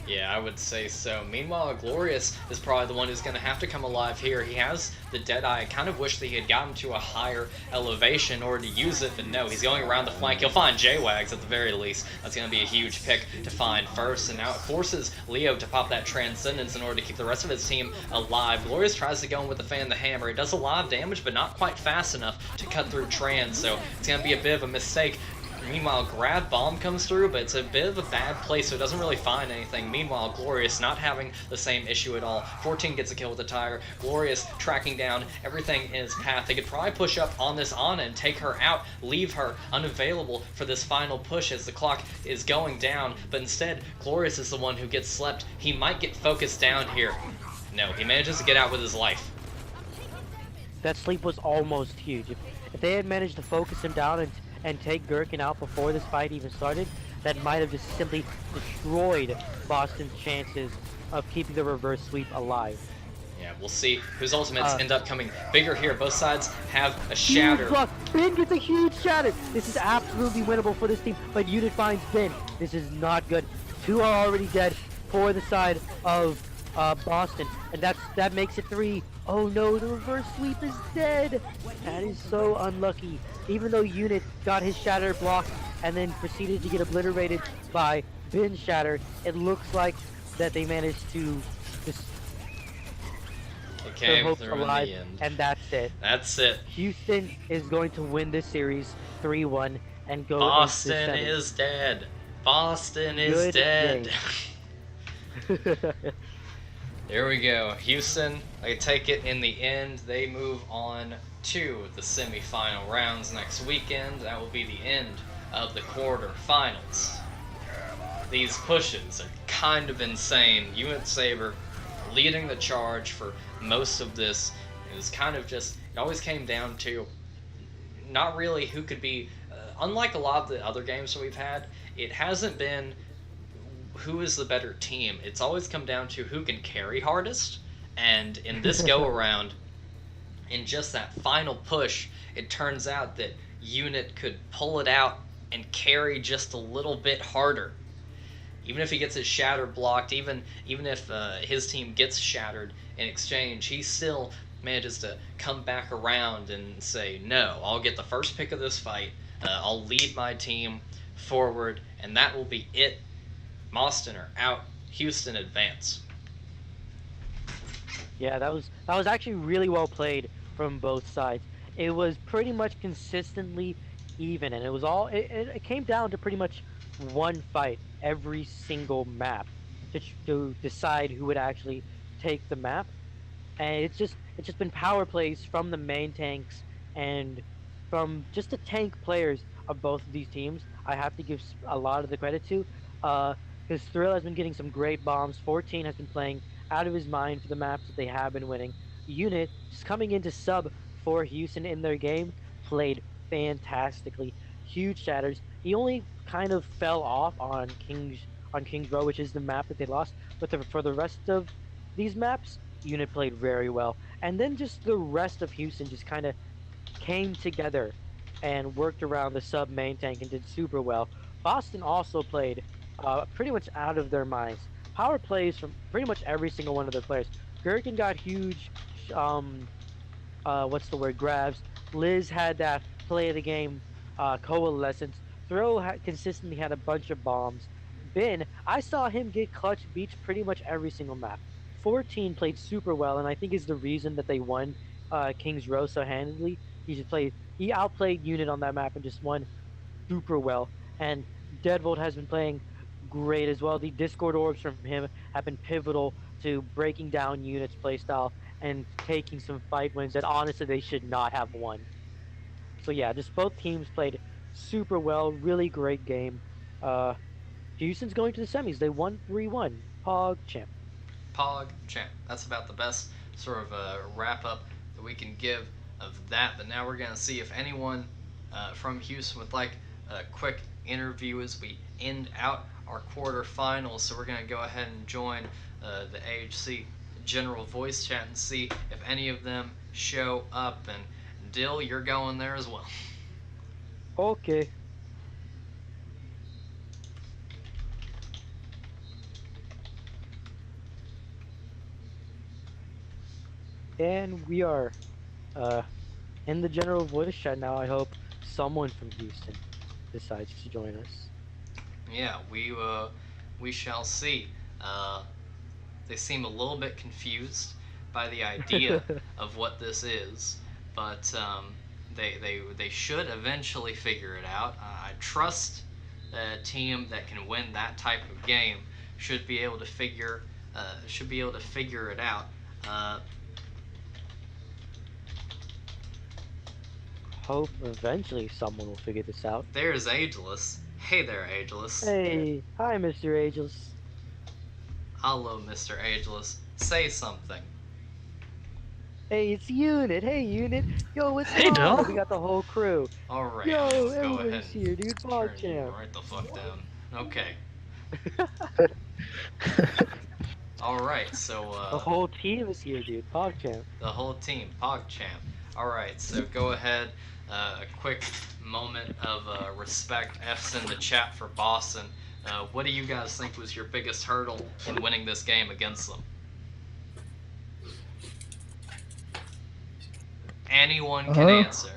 A: Yeah, I would say so. Meanwhile, Glorious is probably the one who's going to have to come alive here. He has the Deadeye. I kind of wish that he had gotten to a higher elevation in order to use it, but no, he's going around the flank. He'll find J-Wags at the very least. That's going to be a huge pick to find first, and now it forces Leo to pop that Transcendence in order to keep the rest of his team alive. Glorious tries to go in with the Fan the Hammer. It does a lot of damage, but not quite fast enough to cut through Trans, so it's going to be a bit of a mistake. Meanwhile, Grab Bomb comes through, but it's a bit of a bad place, so it doesn't really find anything. Meanwhile, Glorious not having the same issue at all. 14 gets a kill with the tire. Glorious tracking down everything in his path. They could probably push up on this Ana and take her out, leave her unavailable for this final push as the clock is going down, but instead, Glorious is the one who gets slept. He might get focused down here. No, he manages to get out with his life.
B: that sleep was almost huge. If they had managed to focus him down and take Gherkin out before this fight even started, that might have just simply destroyed Boston's chances of keeping the reverse sweep alive.
A: Yeah, we'll see whose ultimates
B: Uh,
A: end up coming bigger here. Both sides have a
B: Huge
A: shatter.
B: block. Ben gets a huge shatter. This is absolutely winnable for this team, but Unit finds Ben. This is not good. Two are already dead for the side of Boston, and that makes it 3. Oh no, the reverse sweep is dead. That is so unlucky. Even though Unit got his shatter blocked and then proceeded to get obliterated by Ben's shatter, it looks like that they managed to just
A: It
B: their
A: came
B: hopes
A: through in
B: alive,
A: the end.
B: and that's it.
A: That's it.
B: Houston is going to win this series 3-1 and go
A: Boston
B: into
A: is dead. Boston is
B: Good
A: dead.
B: game.
A: There we go. Houston, I take it in the end, they move on to the semifinal rounds next weekend. That will be the end of the quarterfinals. These pushes are kind of insane. Unit Saber leading the charge for most of this. It was kind of just, it always came down to not really who could be, unlike a lot of the other games that we've had, it hasn't been who is the better team. It's always come down to who can carry hardest. And in this go around, in just that final push, it turns out that Unit could pull it out and carry just a little bit harder. Even if he gets his shatter blocked, even if his team gets shattered in exchange, he still manages to come back around and say, no, I'll get the first pick of this fight, I'll lead my team forward, and that will be it. Boston are out, Houston advance.
B: Yeah, that was actually really well played from both sides. It was pretty much consistently even, and it came down to pretty much one fight every single map to decide who would actually take the map. And it's just been power plays from the main tanks and from just the tank players of both of these teams. I have to give a lot of the credit to, because Thrill has been getting some great bombs. 14 has been playing out of his mind for the maps that they have been winning. Unit just coming into sub for Houston in their game played fantastically. Huge shatters. He only kind of fell off on King's Row, which is the map that they lost. But for the rest of these maps, Unit played very well. And then just the rest of Houston just kind of came together and worked around the sub main tank and did super well. Boston also played pretty much out of their minds. Power plays from pretty much every single one of their players. Gherkin got huge, um, what's the word, grabs. Liz had that play of the game coalescence. Consistently had a bunch of bombs. Ben, I saw him get clutch beats pretty much every single map. 14 played super well, and I think is the reason that they won King's Row so handedly. He outplayed Unit on that map and just won super well. And Deadbolt has been playing great as well. The Discord orbs from him have been pivotal to breaking down Unit's playstyle and taking some fight wins that honestly they should not have won. So yeah, just both teams played super well. Really great game. Uh, Houston's going to the semis. They won 3-1. Pog champ.
A: Pog champ. That's about the best sort of wrap up that we can give of that. But now we're going to see if anyone from Houston would like a quick interview as we end out our quarterfinals. So we're going to go ahead and join the AHC general voice chat and see if any of them show up. And Dill, you're going there as well.
B: Okay. And we are in the general voice chat now. I hope someone from Houston decides to join us.
A: Yeah, we shall see. They seem a little bit confused by the idea of what this is, but they should eventually figure it out. I trust a team that can win that type of game should be able to figure it out.
B: Hope eventually someone will figure this out.
A: There's Ageless. Hey there, Ageless.
B: Hey, hi, Mr. Ageless.
A: Hello, Mr. Ageless. Say something.
B: Hey, it's Unit. Hey, Unit. Yo, what's
C: Hey,
B: going on?
C: Dill.
B: We got the whole crew.
A: Alright,
B: Yo,
A: let's go ahead
B: everybody's
A: and
B: here, dude.
A: turn you
B: PogChamp.
A: right the fuck down. Okay. Alright, so,
B: The whole team is here, dude. PogChamp.
A: the whole team, PogChamp. Alright, so go ahead. A quick moment of respect. F's in the chat for Boston. What do you guys think was your biggest hurdle in winning this game against them? Anyone can answer.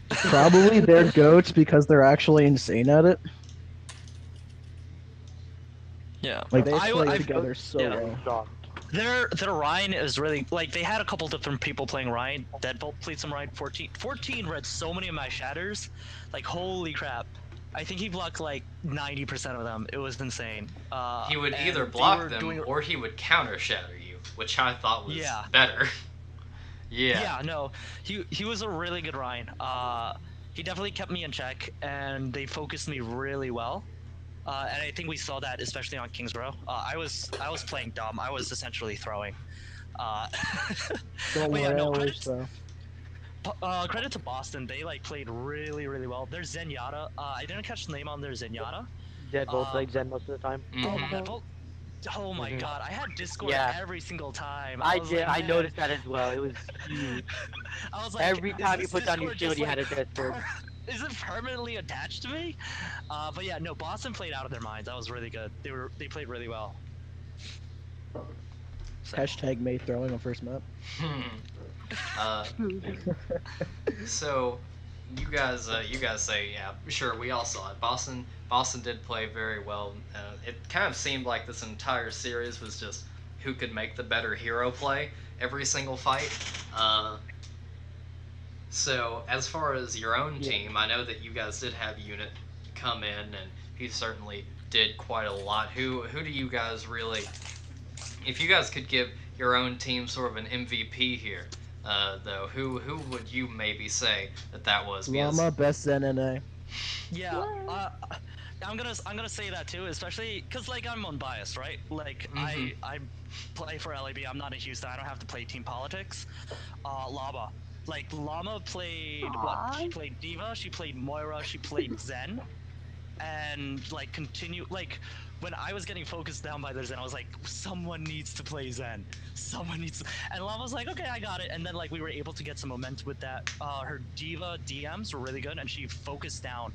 D: Probably they're goats because they're actually insane at it.
C: Yeah.
D: Like they
C: I-
D: play
C: I've-
D: together so
C: yeah.
D: well.
C: Their Ryan is really like they had a couple different people playing Ryan. Deadbolt played some Ryan 14. 14 read so many of my shatters, like holy crap. I think he blocked like 90% of them. It was insane.
A: He would
C: and
A: either
C: they
A: block
C: were
A: them
C: doing-
A: or he would counter shatter you, which I thought was
C: Yeah.
A: better. Yeah.
C: Yeah, no, he was a really good Ryan. He definitely kept me in check, and they focused me really well. And I think we saw that especially on Kings Row. I was playing dumb. I was essentially throwing.
D: Don't
C: But yeah,
D: worry,
C: no,
D: I
C: credit,
D: always throw.
C: credit to Boston. They like played really well. Their Zenyatta. I didn't catch the name on their Zenyatta.
B: Deadbolt played Zen most of the time.
A: Mhm.
C: Deadbolt? Oh my
B: Mhm.
C: god, I had Discord
B: Yeah.
C: every single time.
B: I
C: was
B: did.
C: like,
B: I
C: man.
B: noticed that as well. It was huge.
C: I was like,
B: Every
C: is
B: time you
C: this
B: put down your
C: Discord
B: shield, you
C: just,
B: had a Discord.
C: Is it permanently attached to me? But yeah, no, Boston played out of their minds. That was really good. They played really well. So,
D: Hashtag May throwing on first map.
A: uh, so you guys say, yeah, sure, we all saw it. Boston did play very well. It kind of seemed like this entire series was just who could make the better hero play every single fight. So as far as your own team, I know that you guys did have Unit come in, and he certainly did quite a lot. Who do you guys really? If you guys could give your own team sort of an MVP here, though, who would you maybe say that was? Because
D: Llama best Zen NA.
C: yeah, I'm gonna say that too, especially because like I'm unbiased, right? Like I play for LAB. I'm not in Houston. I don't have to play team politics. Llama. Like Llama played what? She played Diva. She played Moira. She played Zen, and like when I was getting focused down by their Zen, I was like, someone needs to play Zen. Someone needs to... And Llama was like, okay, I got it. And then like we were able to get some momentum with that. Her Diva DMs were really good, and she focused down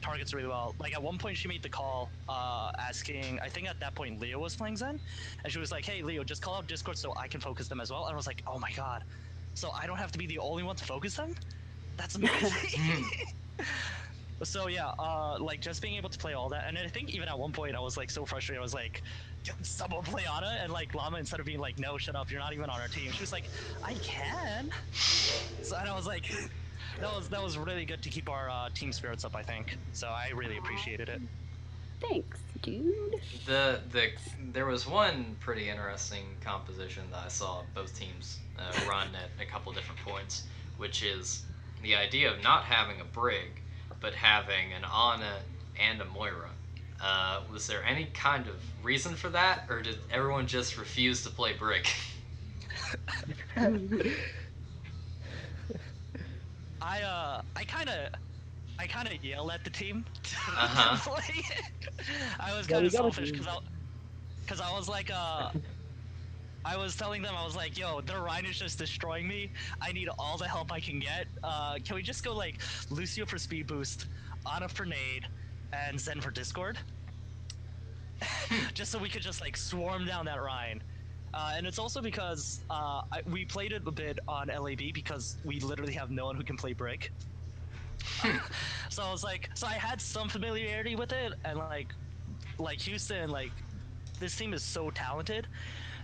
C: targets really well. Like at one point she made the call asking, I think at that point Leo was playing Zen, and she was like, hey Leo, just call out Discord so I can focus them as well. And I was like, oh my god. So I don't have to be the only one to focus them? That's amazing. So yeah, like just being able to play all that, and I think even at one point I was like so frustrated. I was like, "Can someone play Ana?" And like Llama, instead of being like, "No, shut up, you're not even on our team," she was like, "I can." So and I was like, that was really good to keep our team spirits up. I think so. I really appreciated it.
E: Thanks, dude.
A: there was one pretty interesting composition that I saw both teams run at a couple different points, which is the idea of not having a Brig, but having an Ana and a Moira. Was there any kind of reason for that, or did everyone just refuse to play Brig?
C: I kind of yell at the team to
A: Uh-huh.
C: play. I was
D: Yeah,
C: kind
D: we
C: of
D: gotta
C: selfish
D: do-
C: because I was like I was telling them, I was like, yo, their Rhine is just destroying me. I need all the help I can get. Can we just go like Lucio for speed boost, Ana for nade, and Zen for Discord? Just so we could just like swarm down that Rhine. And it's also because we played it a bit on LAB because we literally have no one who can play Brick. So I was like, so I had some familiarity with it, and like Houston, like this team is so talented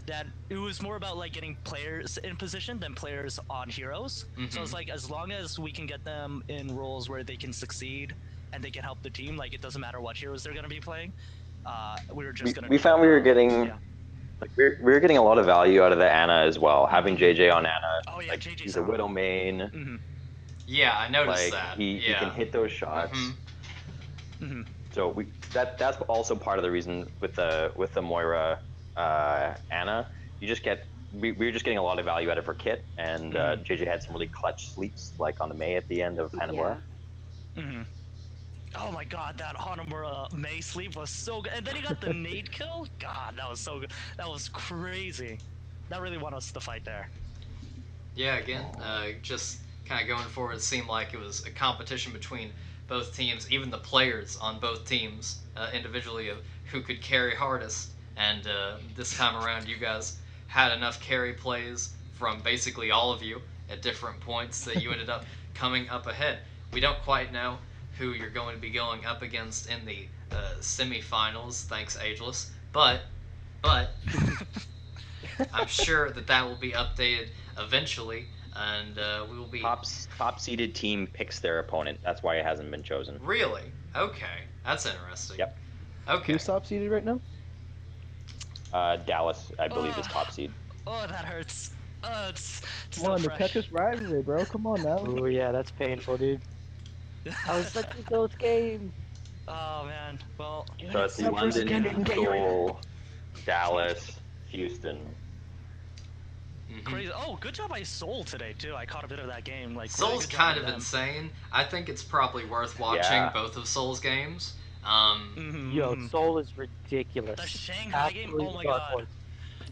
C: that it was more about like getting players in position than players on heroes. So it's like as long as we can get them in roles where they can succeed and they can help the team, like it doesn't matter what heroes they're gonna be playing. We were just gonna.
F: We found we were getting
C: yeah.
F: like we were getting a lot of value out of the Ana as well. Having JJ on Ana,
C: Oh yeah,
F: like
C: JJ's
F: he's a
C: on.
F: Widow main.
C: Mm-hmm.
A: Yeah, I noticed
F: Like
A: that.
F: he can hit those shots.
C: Mm-hmm.
F: So that's also part of the reason with the Moira Ana. You just get we were just getting a lot of value out of her kit, and JJ had some really clutch sleeps, like on the May at the end of Hanamura.
C: Mm-hmm. Oh my god, that Hanamura May sleep was so good. And then he got the nade kill? God, that was so good. That was crazy. That really won us the fight there.
A: Yeah, again, just kind of going forward, it seemed like it was a competition between both teams, even the players on both teams individually, of who could carry hardest. And this time around, you guys had enough carry plays from basically all of you at different points that you ended up coming up ahead. We don't quite know who you're going to be going up against in the semifinals, thanks Ageless, but I'm sure that will be updated eventually, and we will be
F: Top seeded team picks their opponent. That's why it hasn't been chosen.
A: Really? Okay, that's interesting.
F: Yep.
A: Okay.
D: Who's top seeded right now?
F: Dallas, I believe, is top seed.
C: Oh, that hurts. It's
D: Come
C: so
D: on, the
C: fresh.
D: Tetris rivalry, bro. Come on now.
B: Oh yeah, that's painful, dude. That was such a close game.
C: Oh man. Well,
F: So it's London, Seoul, Dallas, Houston.
A: Mhm.
C: crazy. Oh, good job by Seoul today too. I caught a bit of that game. Like really
A: Soul's
C: good job
A: kind
C: by
A: of
C: them.
A: insane. I think it's probably worth watching
F: Yeah.
A: both of Soul's games.
C: Mhm,
B: Yo,
C: mhm.
B: Seoul is ridiculous.
C: The Shanghai game. Oh my
B: Absolutely dark
C: god.
B: horse.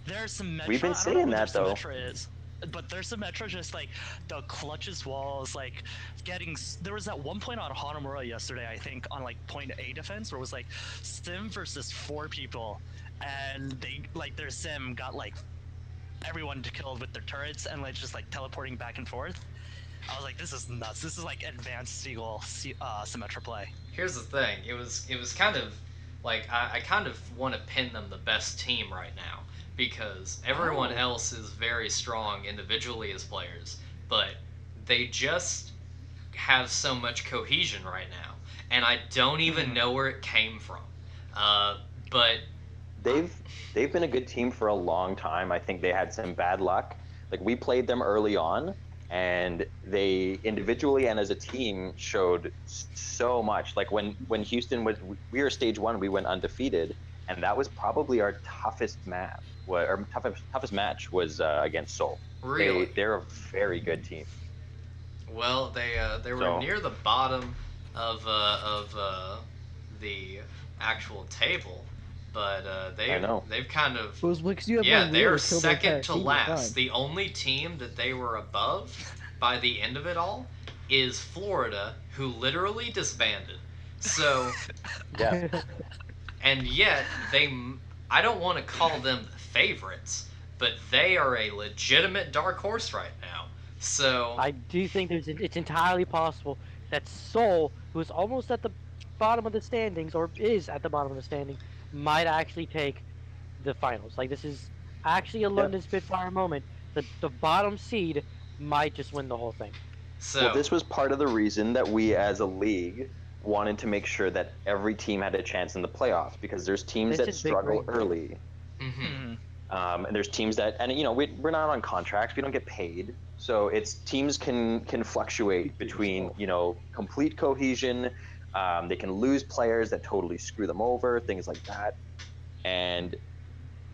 C: There's Symmetra.
F: We've been
C: I don't know
F: saying
C: what
F: that,
C: their
F: though.
C: Symmetra is, but their Symmetra just like the clutches walls, like getting. There was that one point on Hanamura yesterday, I think, on like point A defense, where it was like Sim versus 4 people, and they like their Sim got like everyone killed with their turrets and like just like teleporting back and forth. I was like, this is nuts. This is like advanced Seagull Symmetra play.
A: Here's the thing. It was kind of like I kind of want to pin them the best team right now because everyone else is very strong individually as players, but they just have so much cohesion right now, and I don't even know where it came from. But
F: They've been a good team for a long time. I think they had some bad luck. Like we played them early on, and they individually and as a team showed so much. Like when Houston was, we were stage 1, we went undefeated, and that was probably our toughest match. Our toughest match was against Seoul.
A: really,
F: They're a very good team.
A: well, they were
F: So-
A: near the bottom of the actual table, but
F: I know.
A: they've kind of
D: It was because you have
A: yeah,
D: one
A: they're
D: wheel to kill their
A: second
D: entire
A: to
D: team,
A: last.
D: fine.
A: The only team that they were above by the end of it all is Florida, who literally disbanded. So,
F: Yeah.
A: and yet I don't want to call them the favorites, but they are a legitimate dark horse right now. So,
B: I do think it's entirely possible that Seoul, who is almost at the bottom of the standings, or is at the bottom of the standing, might actually take the finals. Like this is actually a London Spitfire moment. The bottom seed might just win the whole thing.
A: so
F: Well, this was part of the reason that we, as a league, wanted to make sure that every team had a chance in the playoffs because there's teams
B: This
F: that
B: is big
F: struggle
B: brain.
F: early,
A: mhm.
F: and there's teams that, and we're not on contracts, we don't get paid, so it's teams can fluctuate between complete cohesion. They can lose players that totally screw them over, things like that, and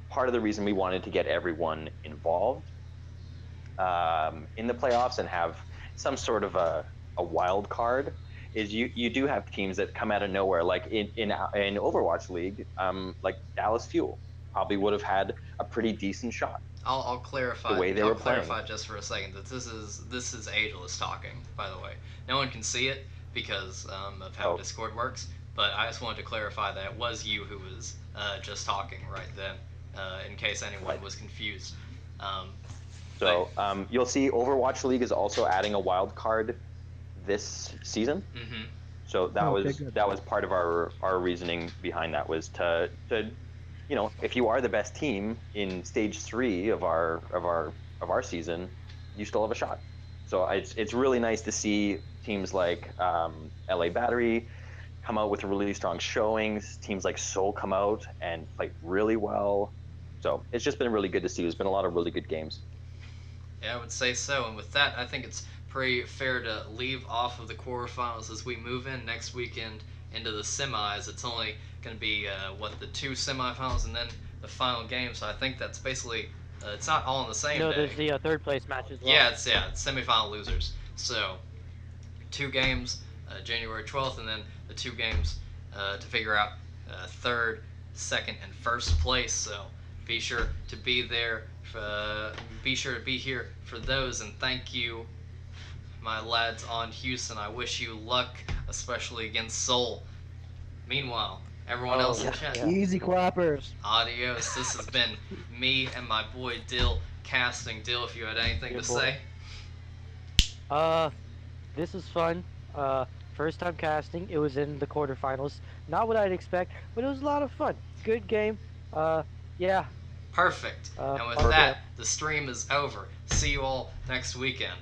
F: part of the reason we wanted to get everyone involved in the playoffs and have some sort of a wild card is you do have teams that come out of nowhere, like in Overwatch League, like Dallas Fuel probably would have had a pretty decent shot.
A: I'll clarify.
F: The way they
A: I'll
F: were playing.
A: clarify just for a second that this is Ageless talking. By the way, no one can see it because of how
F: Oh.
A: Discord works. But I just wanted to clarify that it was you who was just talking right then, in case anyone
F: Right.
A: was confused.
F: So you'll see Overwatch League is also adding a wild card this season.
A: Mm-hmm.
F: So that
D: Okay,
F: was
D: good.
F: that was part of our reasoning behind that, was to if you are the best team in stage 3 of our season, you still have a shot. So it's really nice to see teams like LA Battery come out with really strong showings. Teams like Seoul come out and play really well. So it's just been really good to see. There's been a lot of really good games.
A: Yeah, I would say so. And with that, I think it's pretty fair to leave off of the quarterfinals as we move in next weekend into the semis. It's only going to be the 2 semifinals and then the final game. So I think that's basically It's not all on the same
B: No,
A: day.
B: there's the third place match as well.
A: Yeah, it's semifinal losers. So 2 games, January 12th, and then the 2 games to figure out third, second, and first place. So be sure to be there. Be sure to be here for those, and thank you, my lads on Houston. I wish you luck, especially against Seoul. Meanwhile, everyone else in chat,
D: Easy clappers.
A: adios. This has been me and my boy Dill casting. Dill, if you had anything to say.
B: This was fun. First time casting. It was in the quarterfinals. Not what I'd expect, but it was a lot of fun. Good game. Yeah.
A: Perfect. And with
B: okay.
A: that, the stream is over. See you all next weekend.